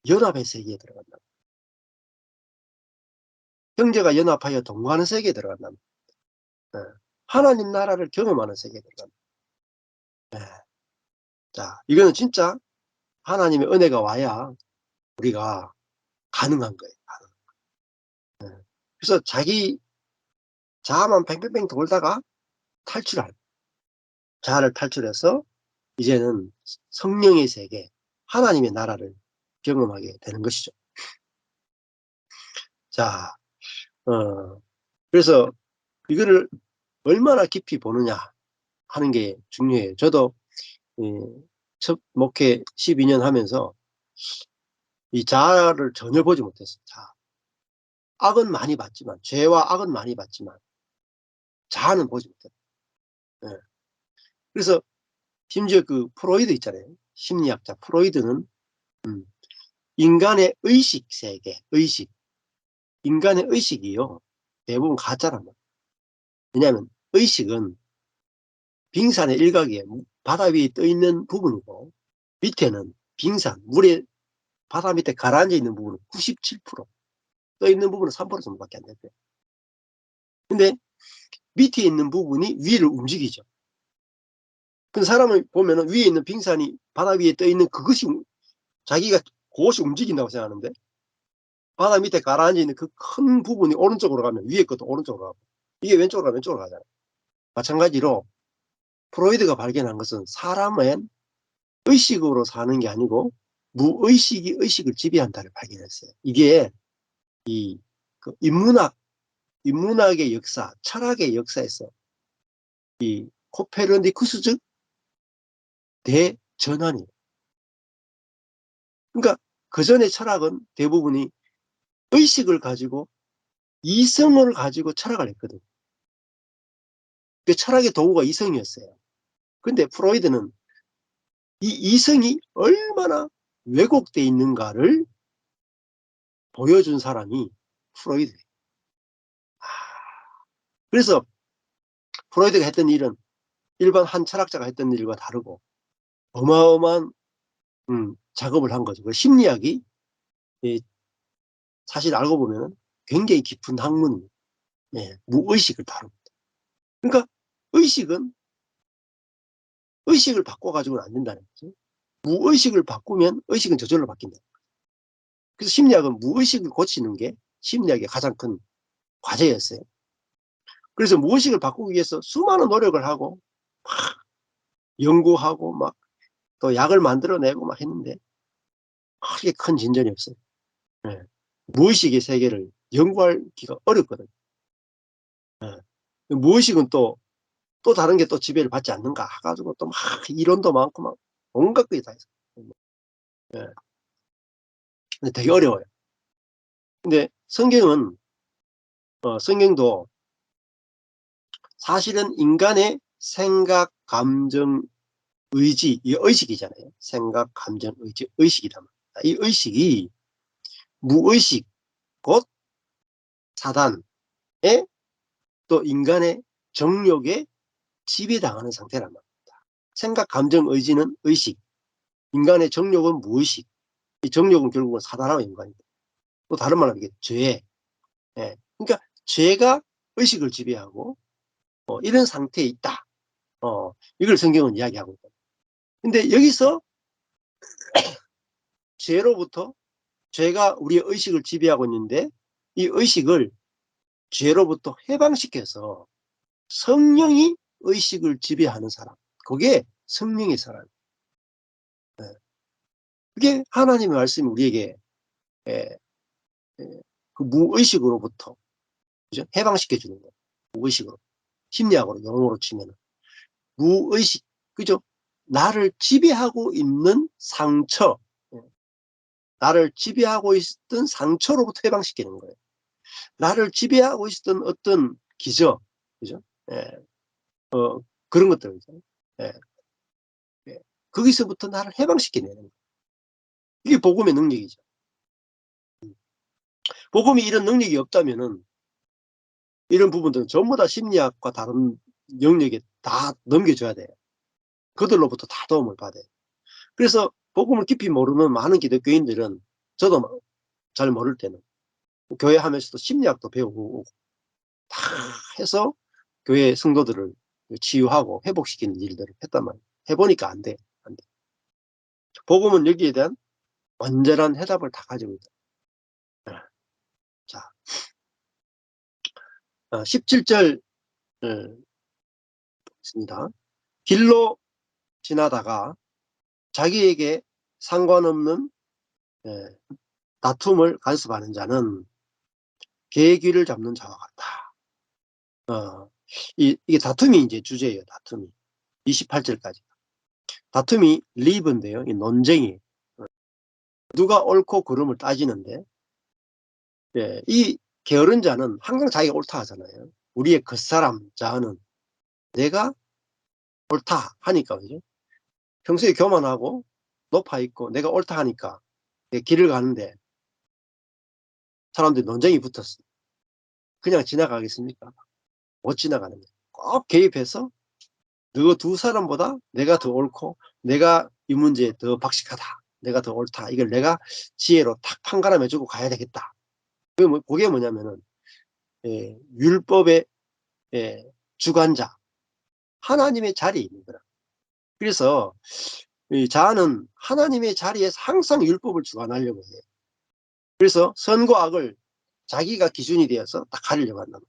연합의 세계에 들어간다. 형제가 연합하여 동거하는 세계에 들어간다. 하나님 나라를 경험하는 세계에 들어간다. 자, 이거는 진짜 하나님의 은혜가 와야 우리가 가능한 거예요. 그래서 자기 자아만 뱅뱅뱅 돌다가 자아를 탈출해서 이제는 성령의 세계, 하나님의 나라를 경험하게 되는 것이죠. 자, 그래서 이거를 얼마나 깊이 보느냐 하는 게 중요해요. 저도 첫 목회 12년 하면서 이 자아를 전혀 보지 못했어요. 악은 많이 봤지만, 죄와 악은 많이 봤지만 자아는 보지 못했어요. 네. 그래서 심지어 그 프로이드 있잖아요. 심리학자 프로이드는 인간의 의식 세계, 인간의 의식이요. 대부분 가짜란 말이에요. 왜냐하면 의식은 빙산의 일각이에요. 바다 위에 떠 있는 부분이고 밑에는 빙산, 물에 바다 밑에 가라앉아 있는 부분은 97%, 떠 있는 부분은 3% 정도밖에 안 돼요. 근데 밑에 있는 부분이 위를 움직이죠. 그 사람을 보면 위에 있는 빙산이 바다 위에 떠 있는 그것이 자기가 그것이 움직인다고 생각하는데, 바다 밑에 가라앉아 있는 그 큰 부분이 오른쪽으로 가면 위에 것도 오른쪽으로 가고, 이게 왼쪽으로 가면 왼쪽으로 가잖아요. 마찬가지로 프로이드가 발견한 것은 사람은 의식으로 사는 게 아니고 무의식이 의식을 지배한다를 발견했어요. 이게 그 인문학의 역사, 철학의 역사에서 이 코페르니쿠스적 대전환이에요. 그러니까 그 전에 철학은 대부분이 의식을 가지고 이성을 가지고 철학을 했거든. 그 철학의 도구가 이성이었어요. 근데 프로이드는 이 이성이 얼마나 왜곡되어 있는가를 보여준 사람이 프로이드예요. 그래서 프로이드가 했던 일은 일반 한 철학자가 했던 일과 다르고 어마어마한 작업을 한 거죠. 심리학이 사실 알고 보면 굉장히 깊은 학문입니다. 무의식을 다룹니다. 그러니까 의식은 의식을 바꿔가지고는 안 된다는 거죠. 무의식을 바꾸면 의식은 저절로 바뀐다. 그래서 심리학은 무의식을 고치는 게 심리학의 가장 큰 과제였어요. 그래서 무의식을 바꾸기 위해서 수많은 노력을 하고 막 연구하고 막 또 약을 만들어내고 막 했는데 크게 큰 진전이 없어요. 네. 무의식의 세계를 연구하기가 어렵거든요. 네. 무의식은 또 다른 게 또 지배를 받지 않는가 해가지고 또 막 이론도 많고 막 온갖 것이 다 있어요. 네. 근데 되게 어려워요. 근데 성경도 사실은 인간의 생각, 감정, 의지, 이 의식이잖아요. 생각, 감정, 의지, 의식이란 말이야. 이 의식이 무의식, 곧 사단의 또 인간의 정욕에 지배당하는 상태란 말입니다. 생각, 감정, 의지는 의식, 인간의 정욕은 무의식. 이 정욕은 결국은 사단하고 연관입니다. 또 다른 말로 하면 이게 죄. 그러니까 죄가 의식을 지배하고 이런 상태에 있다. 이걸 성경은 이야기하고 있다. 근데 여기서 죄가 우리의 의식을 지배하고 있는데 이 의식을 죄로부터 해방시켜서 성령이 의식을 지배하는 사람, 그게 성령의 사람. 그게 하나님의 말씀이 우리에게 그 무의식으로부터, 그죠? 해방시켜 주는 거예요. 무의식으로, 심리학으로 용어로 치면 무의식, 그죠? 나를 지배하고 있는 상처, 나를 지배하고 있던 상처로부터 해방시키는 거예요. 나를 지배하고 있었던 어떤 기저, 그죠? 예, 그런 것들, 예, 예. 거기서부터 나를 해방시켜내는 거예요. 이게 복음의 능력이죠. 복음이 이런 능력이 없다면은 이런 부분들은 전부 다 심리학과 다른 영역에 다 넘겨줘야 돼요. 그들로부터 다 도움을 받아요. 그래서 복음을 깊이 모르는 많은 기독교인들은, 저도 잘 모를 때는 교회 하면서도 심리학도 배우고 다 해서 교회 성도들을 치유하고 회복시키는 일들을 했단 말이에요. 해보니까 안 돼. 안 돼. 복음은 여기에 대한 완전한 해답을 다 가지고 있다. 자, 17절 있습니다. 길로 지나다가 자기에게 상관없는 다툼을 간섭하는 자는 개의 귀를 잡는 자와 같다. 이게 다툼이 이제 주제예요. 다툼이 28절까지. 다툼이 리브인데요. 이 논쟁이 누가 옳고 그름을 따지는데, 이 게으른 자는 항상 자기가 옳다 하잖아요. 우리의 겉사람 자는 내가 옳다 하니까, 그죠? 평소에 교만하고 높아 있고 내가 옳다 하니까 길을 가는데 사람들이 논쟁이 붙었어. 그냥 지나가겠습니까? 못 지나가는 거예요. 꼭 개입해서 너 두 사람보다 내가 더 옳고 내가 이 문제에 더 박식하다, 내가 더 옳다, 이걸 내가 지혜로 탁 판가름해주고 가야 되겠다. 그게 뭐냐면은 율법의 주관자 하나님의 자리에 있는 거라. 그래서 이 자아는 하나님의 자리에서 항상 율법을 주관하려고 해요. 그래서 선과 악을 자기가 기준이 되어서 딱 가리려고 한다.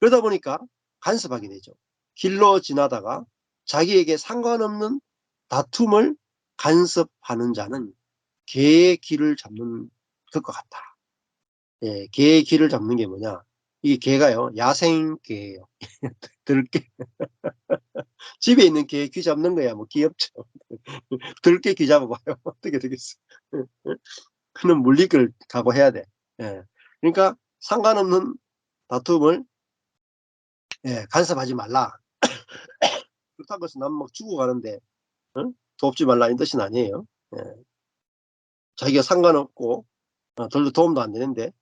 그러다 보니까 간섭하게 되죠. 길로 지나다가 자기에게 상관없는 다툼을 간섭하는 자는 개의 길을 잡는 것과 같다. 예, 개의 길을 잡는 게 뭐냐? 이 개가요, 야생개예요. 들개. 집에 있는 개 귀 잡는 거야, 뭐 귀엽죠. 들개 귀 잡아봐요. 어떻게 되겠어? 그는 물리길 각오해야 돼. 예. 그러니까 상관없는 다툼을 간섭하지 말라. 그렇다고 해서 난 막 죽어가는데 돕지 말라 이 뜻은 아니에요. 예. 자기가 상관없고 별로 도움도 안 되는데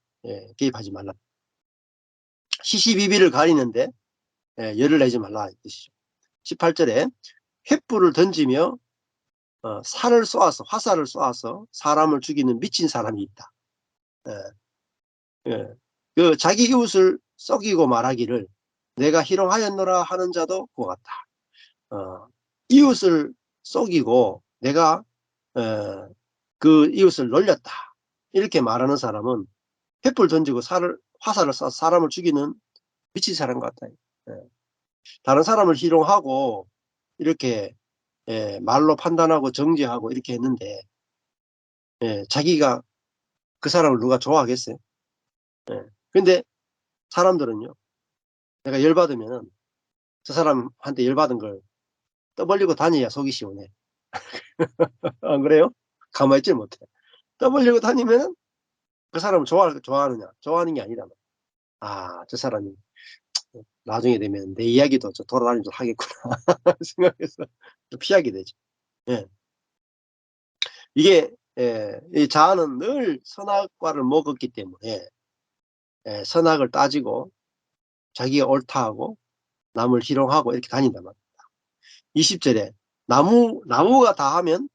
개입하지 말라. 시시비비를 가리는데 열을 내지 말라 이 뜻이죠. 18절에 횃불을 던지며 살을 쏘아서 화살을 쏘아서 사람을 죽이는 미친 사람이 있다. 예. 예. 그 자기 이웃을 썩이고 말하기를 내가 희롱하였노라 하는 자도 그와 같다. 이웃을 속이고 내가 그 이웃을 놀렸다 이렇게 말하는 사람은 횃불 던지고 화살을 쏴서 사람을 죽이는 미친 사람 같아요. 다른 사람을 희롱하고 이렇게 말로 판단하고 정죄하고 이렇게 했는데 자기가 그 사람을 누가 좋아하겠어요? 근데 사람들은요, 내가 열받으면 저 사람한테 열받은 걸 떠벌리고 다녀야 속이 시원해. 안 그래요? 가만히 있지 못해. 떠벌리고 다니면 그 사람을 좋아하느냐? 좋아하는 게 아니라, 저 사람이 나중에 되면 내 이야기도 돌아다니도록 하겠구나 생각해서 좀 피하게 되죠. 예. 이게 이 자아는 늘 선악과를 먹었기 때문에 선악을 따지고 자기가 옳다 하고 남을 희롱하고 이렇게 다닌단 말이에요. 20절에 나무가 다하면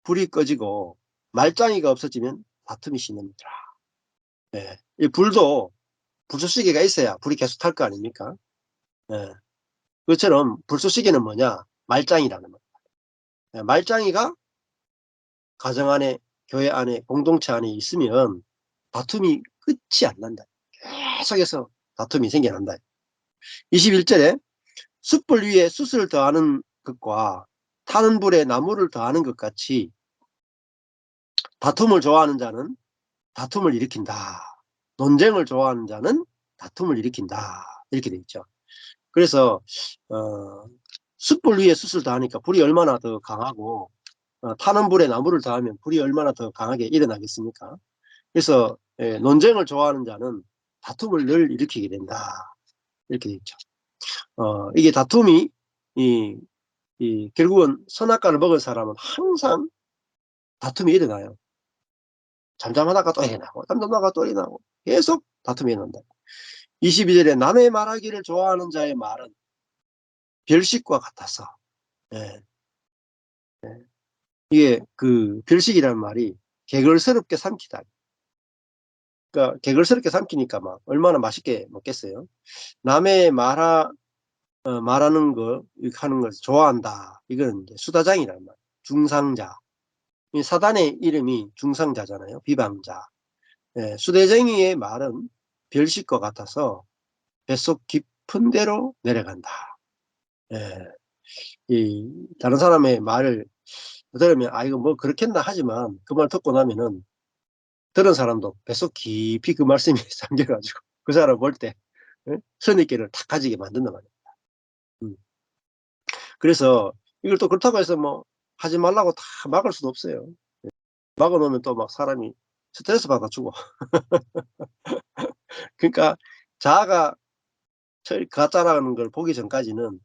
불이 꺼지고 말짱이가 없어지면 다툼이 심해니라. 이 불도 불쏘시개가 있어야 불이 계속 탈 거 아닙니까? 그것처럼 불쏘시개는 뭐냐? 말짱이라는 거예요. 말짱이가 가정 안에, 교회 안에, 공동체 안에 있으면 다툼이 끝이 안 난다. 계속해서 다툼이 생겨난다. 21절에 숯불 위에 숯을 더하는 것과 타는 불에 나무를 더하는 것 같이 다툼을 좋아하는 자는 다툼을 일으킨다. 논쟁을 좋아하는 자는 다툼을 일으킨다. 이렇게 돼 있죠. 그래서 숯불 위에 숯을 더하니까 불이 얼마나 더 강하고 타는 불에 나무를 더하면 불이 얼마나 더 강하게 일어나겠습니까? 그래서 논쟁을 좋아하는 자는 다툼을 늘 일으키게 된다. 이렇게 돼 있죠. 이게 다툼이 결국은 선악과를 먹은 사람은 항상 다툼이 일어나요. 잠잠하다가 또 일어나고 잠잠하다가 또 일어나고 계속 다툼이 일어난다. 22절에 남의 말하기를 좋아하는 자의 말은 별식과 같아서 예. 이게 그 별식이라는 말이 개걸스럽게 삼키다. 그러니까 개걸스럽게 삼키니까 막 얼마나 맛있게 먹겠어요. 남의 말하는 거 하는 걸 좋아한다. 이건 이제 수다장이란 말. 중상자. 이 사단의 이름이 중상자잖아요. 비방자. 수대쟁이의 말은 별식과 같아서 뱃속 깊은 데로 내려간다. 다른 사람의 말을 들으면 이거 뭐 그렇겠나 하지만 그 말 듣고 나면은 들은 사람도 뱃속 깊이 그 말씀이 잠겨가지고 그 사람 볼 때 선입견을 탁 가지게 만든단 말이에요. 그래서 이걸 또 그렇다고 해서 뭐 하지 말라고 다 막을 수도 없어요. 막아 놓으면 또 막 사람이 스트레스 받아 주고. 그러니까 자아가 가짜라는 걸 보기 전까지는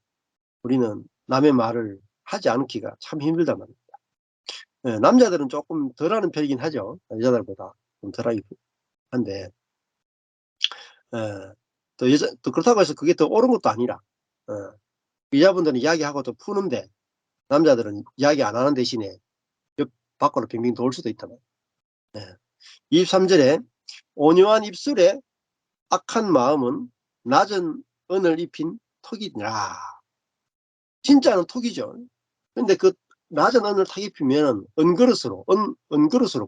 우리는 남의 말을 하지 않기가 참 힘들단 말이에요. 남자들은 조금 덜하는 편이긴 하죠. 여자들보다 좀 덜하긴 한데 또 그렇다고 해서 그게 더 옳은 것도 아니라 여자분들은 이야기하고 또 푸는데 남자들은 이야기 안 하는 대신에 옆 밖으로 빙빙 돌 수도 있다. 23절에 온유한 입술에 악한 마음은 낮은 은을 입힌 턱이니라. 진짜는 턱이죠. 근데 그 낮은 언을 타입히면 은그릇으로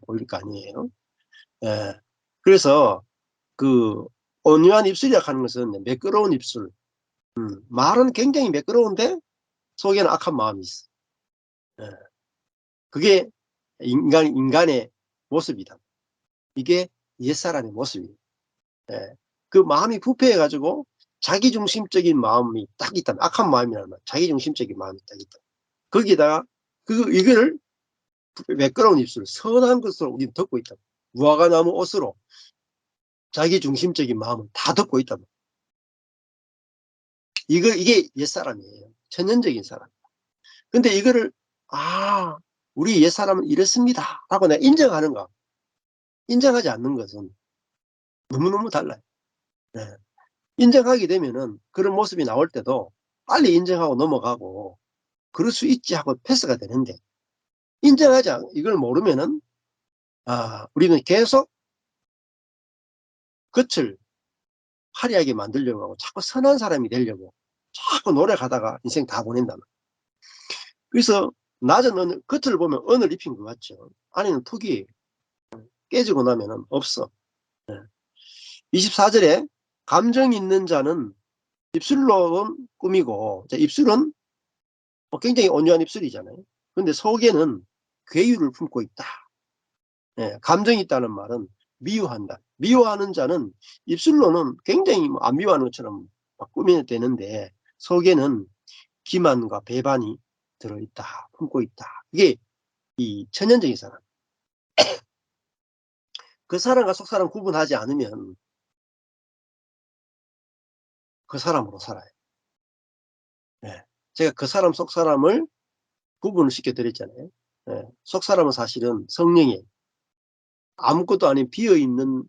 보일 거 아니에요. 예. 그래서 그 온유한 입술이라 하는 것은 매끄러운 입술. 말은 굉장히 매끄러운데 속에는 악한 마음이 있어. 예. 그게 인간의 모습이다. 이게 옛사람의 모습이에요. 예. 그 마음이 부패해 가지고 자기중심적인 마음이 딱 있다. 악한 마음이라는 말. 자기중심적인 마음이 딱 있다. 거기다가 이거를 매끄러운 입술, 선한 것으로 우리는 덮고 있다. 무화과 나무 옷으로 자기중심적인 마음을 다 덮고 있다. 이게 옛사람이에요. 천연적인 사람. 근데 이거를 아, 우리 옛사람은 이렇습니다. 라고 내가 인정하는가? 인정하지 않는 것은 너무너무 달라요. 네. 인정하게 되면은 그런 모습이 나올 때도 빨리 인정하고 넘어가고 그럴 수 있지 하고 패스가 되는데 이걸 모르면은 우리는 계속 겉을 화려하게 만들려고 하고 자꾸 선한 사람이 되려고 자꾸 노력하다가 인생 다 보낸다. 그래서 낮은 겉을 보면 은을 입힌 것 같죠. 안에는 흙이 깨지고 나면은 없어. 24절에 감정 있는 자는 입술로는 꾸미고, 입술은 굉장히 온유한 입술이잖아요. 근데 속에는 괴유를 품고 있다. 감정이 있다는 말은 미워한다. 미워하는 자는 입술로는 굉장히 안 미워하는 것처럼 막 꾸며대는데 속에는 기만과 배반이 들어있다. 품고 있다. 이게 이 천연적인 사람. 그 사람과 속사람 구분하지 않으면 그 사람으로 살아요. 예. 제가 그 사람 속사람을 구분을 시켜드렸잖아요. 예. 속사람은 사실은 성령이에요. 아무것도 아닌 비어있는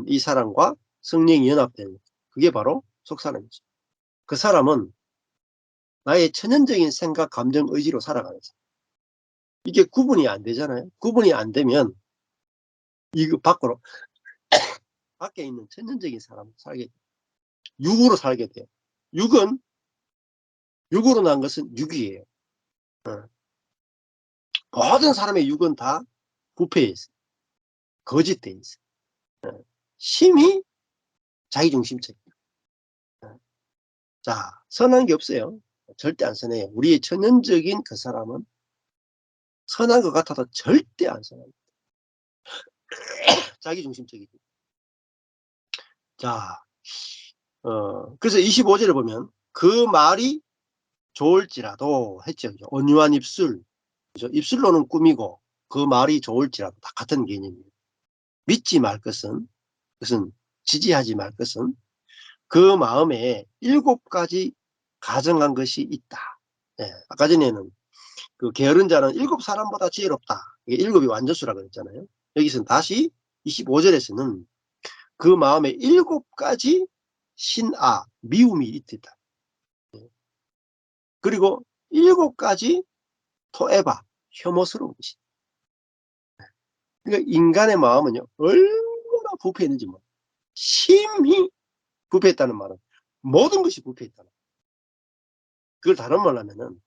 이 사람과 성령이 연합된 그게 바로 속사람이죠. 그 사람은 나의 천연적인 생각, 감정, 의지로 살아가는 사람. 이게 구분이 안 되잖아요. 구분이 안 되면 이거 밖에 있는 천연적인 사람으로 살게 돼요. 육으로 살게 돼요. 육은 육으로 난 것은 육이에요. 어. 모든 사람의 육은 다 부패해 있어요. 거짓돼 있어요. 심히 자기중심적이에요. 자, 선한 게 없어요. 절대 안 선해요. 우리의 천연적인 그 사람은 선한 것 같아도 절대 안 선해요. 자기중심적이죠. 자, 그래서 25절에 보면 그 말이 좋을지라도 했죠. 온유한 입술. 그죠? 입술로는 꾸미고 그 말이 좋을지라도 다 같은 개념이에요. 믿지 말 것은, 그것은 지지하지 말 것은 그 마음에 7가지 가정한 것이 있다. 네, 아까 전에는 그 게으른 자는 7사람보다 지혜롭다. 이게 7이 완전수라 그랬잖아요. 여기서는 다시 25절에서는 그 마음에 7가지 미움이 있다. 그리고 7가지 토에바, 혐오스러운 것이다. 그러니까 인간의 마음은요, 얼마나 부패했는지 심히 부패했다는 말은 모든 것이 부패했다는. 그걸 다른 말로 하면은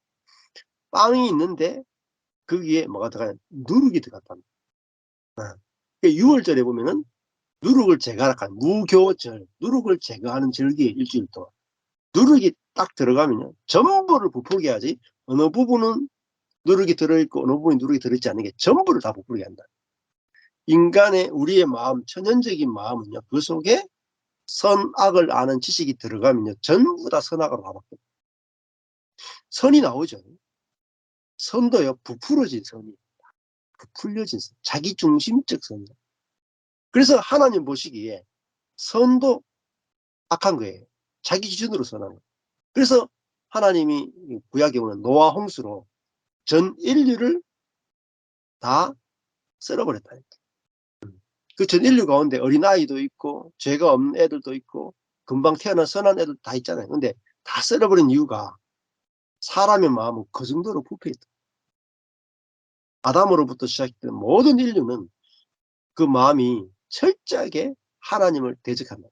빵이 있는데 거기에 뭐가 들어가냐, 누룩이 들어갔다는. 그러니까 6월절에 보면은 누룩을 제거하라, 무교절, 누룩을 제거하는 절기에 일주일 동안. 누룩이 딱 들어가면요, 전부를 부풀게 하지, 어느 부분은 누룩이 들어있고 어느 부분이 누룩이 들어있지 않는 게 전부를 다 부풀게 한다. 인간의 우리의 마음, 천연적인 마음은요, 그 속에 선악을 아는 지식이 들어가면요, 전부 다 선악으로 가밖에. 선이 나오죠. 선도요, 부풀어진 선이, 부풀려진 선, 자기중심적 선. 그래서 하나님 보시기에 선도 악한 거예요. 자기 기준으로 선한 거예요. 그래서 하나님이 구약에 보면 노아 홍수로 전 인류를 다 쓸어버렸다. 그 전 인류 가운데 어린아이도 있고 죄가 없는 애들도 있고 금방 태어난 선한 애들 다 있잖아요. 근데 다 쓸어버린 이유가 사람의 마음은 그 정도로 부패했다. 아담으로부터 시작된 모든 인류는 그 마음이 철저하게 하나님을 대적한다.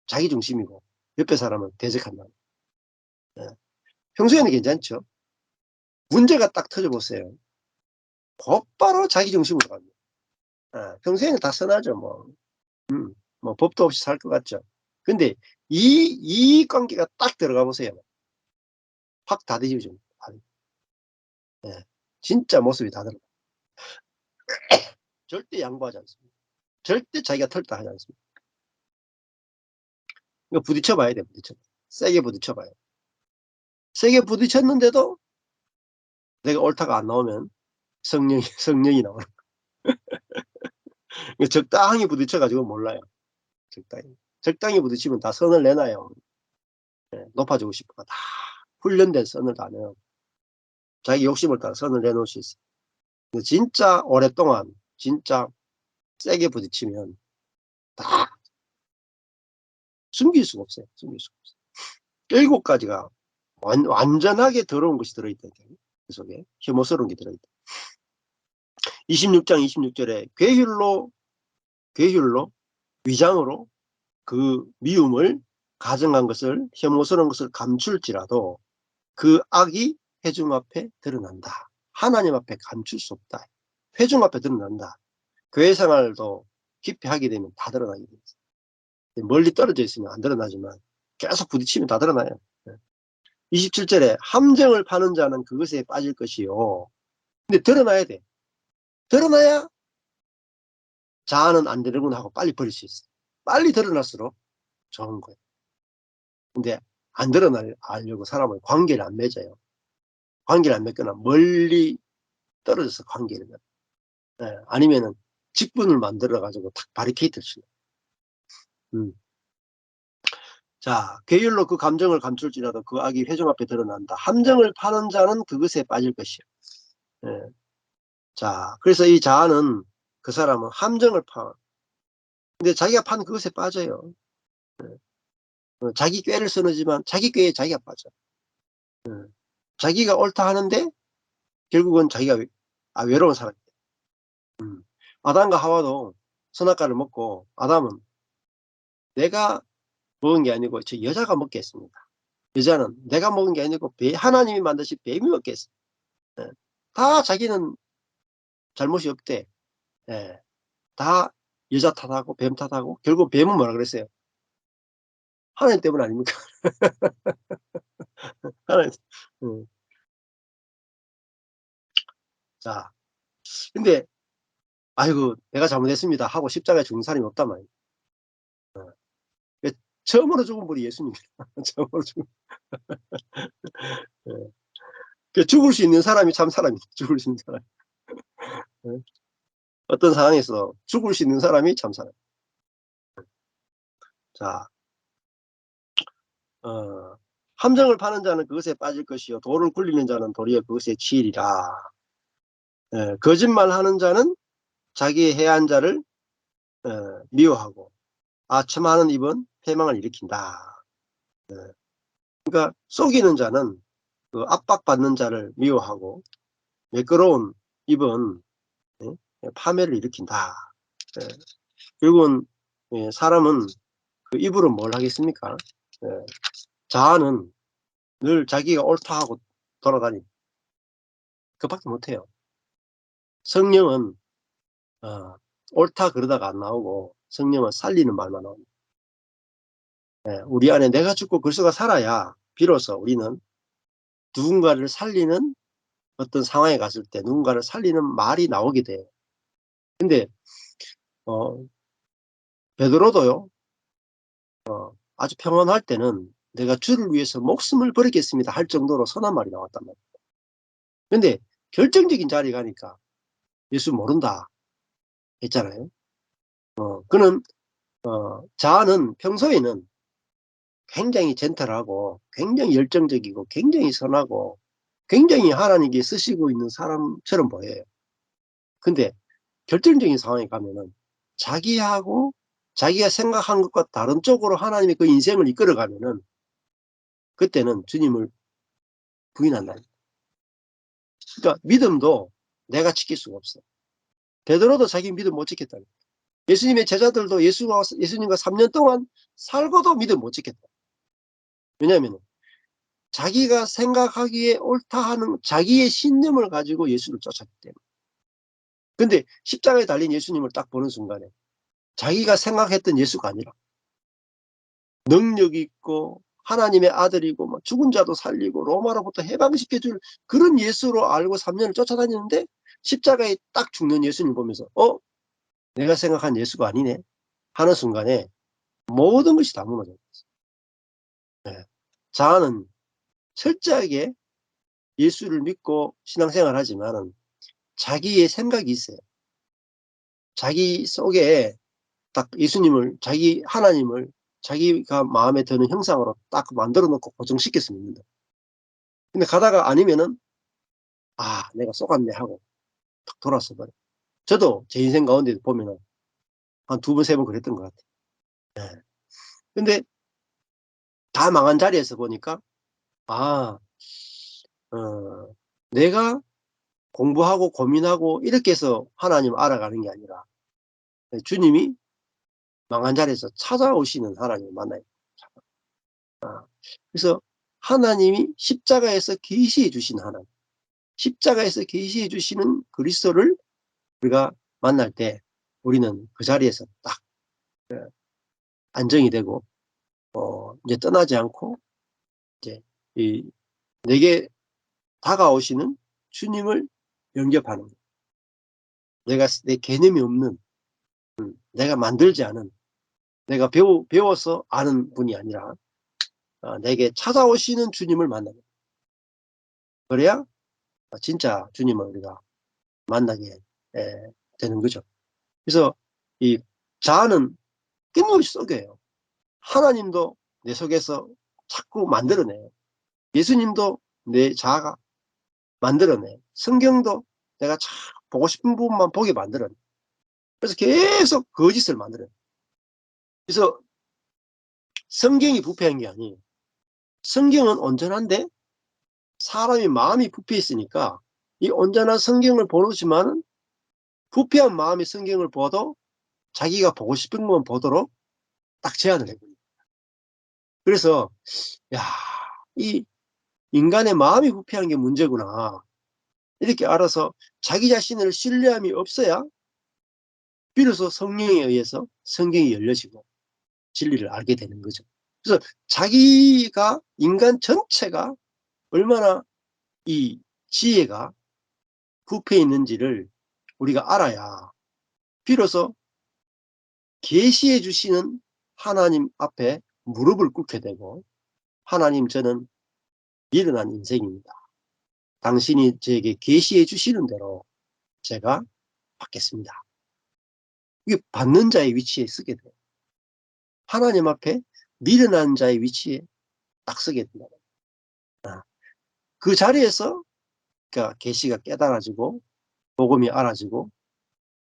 자기중심이고 옆에 사람을 대적한다. 예. 평소에는 괜찮죠. 문제가 딱 터져보세요. 곧바로 자기 중심으로 갑니다. 평소에는 다 선하죠, 뭐. 뭐 법도 없이 살 것 같죠. 근데 이 관계가 딱 들어가 보세요. 확 다 뒤집어져. 예. 진짜 모습이 다 드러나. 절대 양보하지 않습니다. 절대 자기가 털다 하지 않습니다. 이거 부딪혀 봐야 돼, 부딪혀. 세게 부딪혀 봐요. 세게 부딪혔는데도 내가 옳다가 안 나오면 성령이 나오는 거예요. 적당히 부딪혀가지고 몰라요. 적당히 부딪히면 다 선을 내놔요. 예, 높아지고 싶어가 다 훈련된 선을 다 내요. 자기 욕심을 따라 선을 내놓을 수 있어요. 근데 진짜 오랫동안 진짜 세게 부딪히면 다 숨길 수가 없어요. 숨길 수가 없어요. 7가지가 완전하게 더러운 것이 들어있다. 그 속에 혐오스러운 게 들어있다. 26장 26절에 괴휼로 위장으로 그 미움을 가정한 것을, 혐오스러운 것을 감출지라도 그 악이 회중 앞에 드러난다. 하나님 앞에 감출 수 없다. 회중 앞에 드러난다. 교회 생활도 깊이 하게 되면 다 드러나게 됩니다. 멀리 떨어져 있으면 안 드러나지만 계속 부딪히면 다 드러나요. 27절에 함정을 파는 자는 그것에 빠질 것이요. 근데 드러나야 돼. 드러나야 자아는 안 되는구나 하고 빨리 버릴 수 있어. 빨리 드러날수록 좋은 거예요. 근데 안 드러나려고 사람은 관계를 안 맺어요. 관계를 안 맺거나 멀리 떨어져서 관계를 맺어요. 아니면은 직분을 만들어 가지고 탁 바리케이트를 치는. 자, 계율로 그 감정을 감출지라도 그 악이 회중 앞에 드러난다. 함정을 파는 자는 그것에 빠질 것이요. 예. 자, 그래서 이 자아는, 그 사람은 함정을 파. 근데 자기가 판 그것에 빠져요. 자기 꾀를 쓰지만 자기 꾀에 자기가 빠져. 자기가 옳다 하는데 결국은 자기가 외로운 사람이에요. 아담과 하와도 선악과를 먹고, 아담은 내가 먹은 게 아니고 저 여자가 먹게 했습니다. 여자는 내가 먹은 게 아니고 하나님이 만드신 뱀이 먹게 했습니다. 다 자기는 잘못이 없대. 예. 다 여자 탓하고 뱀 탓하고, 결국 뱀은 뭐라 그랬어요? 하나님 때문 아닙니까? 하나님. 음. 자, 근데 아이고 내가 잘못했습니다 하고 십자가에 죽는 사람이 없단 말이에요. 처음으로 죽은 분이 예수님입니다. 처음으로 죽은. 죽을 수 있는 사람이 참 사람이에요. 죽을 수 있는 사람. 어떤 상황에서 죽을 수 있는 사람이 참 사람. 자, 함정을 파는 자는 그것에 빠질 것이요 돌을 굴리는 자는 도리어 그것에 치이리라. 거짓말하는 자는 자기의 해한 자를 미워하고 아첨하는 입은 패망을 일으킨다. 그러니까 속이는 자는 그 압박받는 자를 미워하고 매끄러운 입은 파멸을 일으킨다. 결국은 사람은 그 입으로 뭘 하겠습니까? 자아는 늘 자기가 옳다 하고 돌아다니. 그밖에 못해요. 성령은 옳다 그러다가 안 나오고, 성령은 살리는 말만 나옵니다. 우리 안에 내가 죽고 그리스도가 살아야 비로소 우리는 누군가를 살리는, 어떤 상황에 갔을 때 누군가를 살리는 말이 나오게 돼요. 근데 베드로도요, 아주 평안할 때는 내가 주를 위해서 목숨을 버리겠습니다 할 정도로 선한 말이 나왔단 말이에요. 근데 결정적인 자리에 가니까 예수 모른다 했잖아요. 그는 자아는 평소에는 굉장히 젠틀하고 굉장히 열정적이고 굉장히 선하고 굉장히 하나님께 쓰시고 있는 사람처럼 보여요. 근데 결정적인 상황에 가면은 자기하고 자기가 생각한 것과 다른 쪽으로 하나님이 그 인생을 이끌어가면은 그때는 주님을 부인한다. 그러니까 믿음도 내가 지킬 수가 없어. 베드로도 자기 믿음 못 지켰다. 예수님의 제자들도 예수님과 3년 동안 살고도 믿음 못 지켰다. 왜냐하면 자기가 생각하기에 옳다 하는 자기의 신념을 가지고 예수를 쫓았기 때문에. 근데 십자가에 달린 예수님을 딱 보는 순간에 자기가 생각했던 예수가 아니라 능력 있고 하나님의 아들이고 막 죽은 자도 살리고 로마로부터 해방시켜줄 그런 예수로 알고 3년을 쫓아다니는데 십자가에 딱 죽는 예수님 보면서 내가 생각한 예수가 아니네 하는 순간에 모든 것이 다 무너져요. 네. 자아는 철저하게 예수를 믿고 신앙생활 하지만은 자기의 생각이 있어요. 자기 속에 딱 예수님을, 자기 하나님을 자기가 마음에 드는 형상으로 딱 만들어 놓고 고정시켰으면 됩니다. 근데 가다가 아니면은 내가 속았네 하고 탁 돌아서 버려. 저도 제 인생 가운데 보면은 한 2번, 3번 그랬던 것 같아요. 예. 근데 다 망한 자리에서 보니까 아, 어, 내가 공부하고 고민하고 이렇게 해서 하나님 알아가는 게 아니라 주님이 망한 자리에서 찾아오시는 하나님을 만나요. 그래서 하나님이 십자가에서 계시해 주신 하나님, 십자가에서 계시해 주시는 그리스도를 우리가 만날 때 우리는 그 자리에서 딱 안정이 되고 이제 떠나지 않고 이제 이 내게 다가오시는 주님을 영접하는 거예요. 내가 내 개념이 없는 내가 만들지 않은 내가 배워서 아는 분이 아니라 내게 찾아오시는 주님을 만나는 거예요. 그래야 진짜 주님을 우리가 만나게 되는 거죠. 그래서 이 자아는 끊임없이 속여요. 하나님도 내 속에서 자꾸 만들어내요. 예수님도 내 자아가 만들어내. 성경도 내가 참 보고 싶은 부분만 보게 만들어내. 그래서 계속 거짓을 만들어요. 그래서 성경이 부패한 게 아니에요. 성경은 온전한데 사람의 마음이 부패 있으니까 이 온전한 성경을 보지만은 부패한 마음의 성경을 보도 자기가 보고 싶은 것만 보도록 딱 제한을 해버려요. 그래서 야, 이 인간의 마음이 부패한 게 문제구나. 이렇게 알아서 자기 자신을 신뢰함이 없어야 비로소 성령에 의해서 성경이 열려지고 진리를 알게 되는 거죠. 그래서 자기가 인간 전체가 얼마나 이 지혜가 부패해 있는지를 우리가 알아야 비로소 계시해 주시는 하나님 앞에 무릎을 꿇게 되고 하나님 저는 미련한 인생입니다. 당신이 저에게 계시해 주시는 대로 제가 받겠습니다. 이게 받는 자의 위치에 서게 돼요. 하나님 앞에 미련한 자의 위치에 딱 서게 된다. 그 자리에서 그러니까 계시가 깨달아지고 복음이 알아지고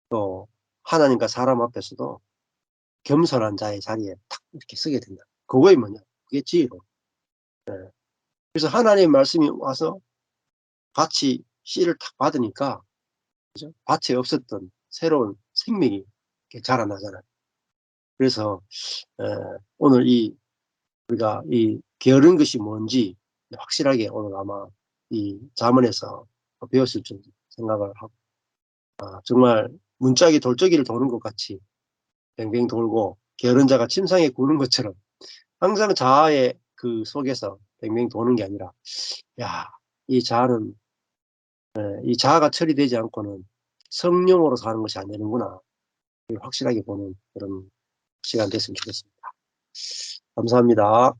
또 하나님과 사람 앞에서도 겸손한 자의 자리에 탁 이렇게 서게 된다. 그거이 뭐냐? 그게 지혜로. 그래서 하나님의 말씀이 와서 같이 씨를 탁 받으니까 그죠? 밭에 없었던 새로운 생명이 이렇게 자라나잖아요. 그래서 오늘 우리가 이 게으른 것이 뭔지 확실하게 오늘 아마 이 잠언에서 배웠을 줄 생각을 하고 정말 문짝이 돌적이를 도는 것 같이 뱅뱅 돌고 게으른 자가 침상에 구는 것처럼 항상 자아의 그 속에서 뱅뱅 도는 게 아니라 야, 이 자아는 이 자아가 처리되지 않고는 성령으로 사는 것이 안 되는구나. 확실하게 보는 그런 시간 됐으면 좋겠습니다. 감사합니다.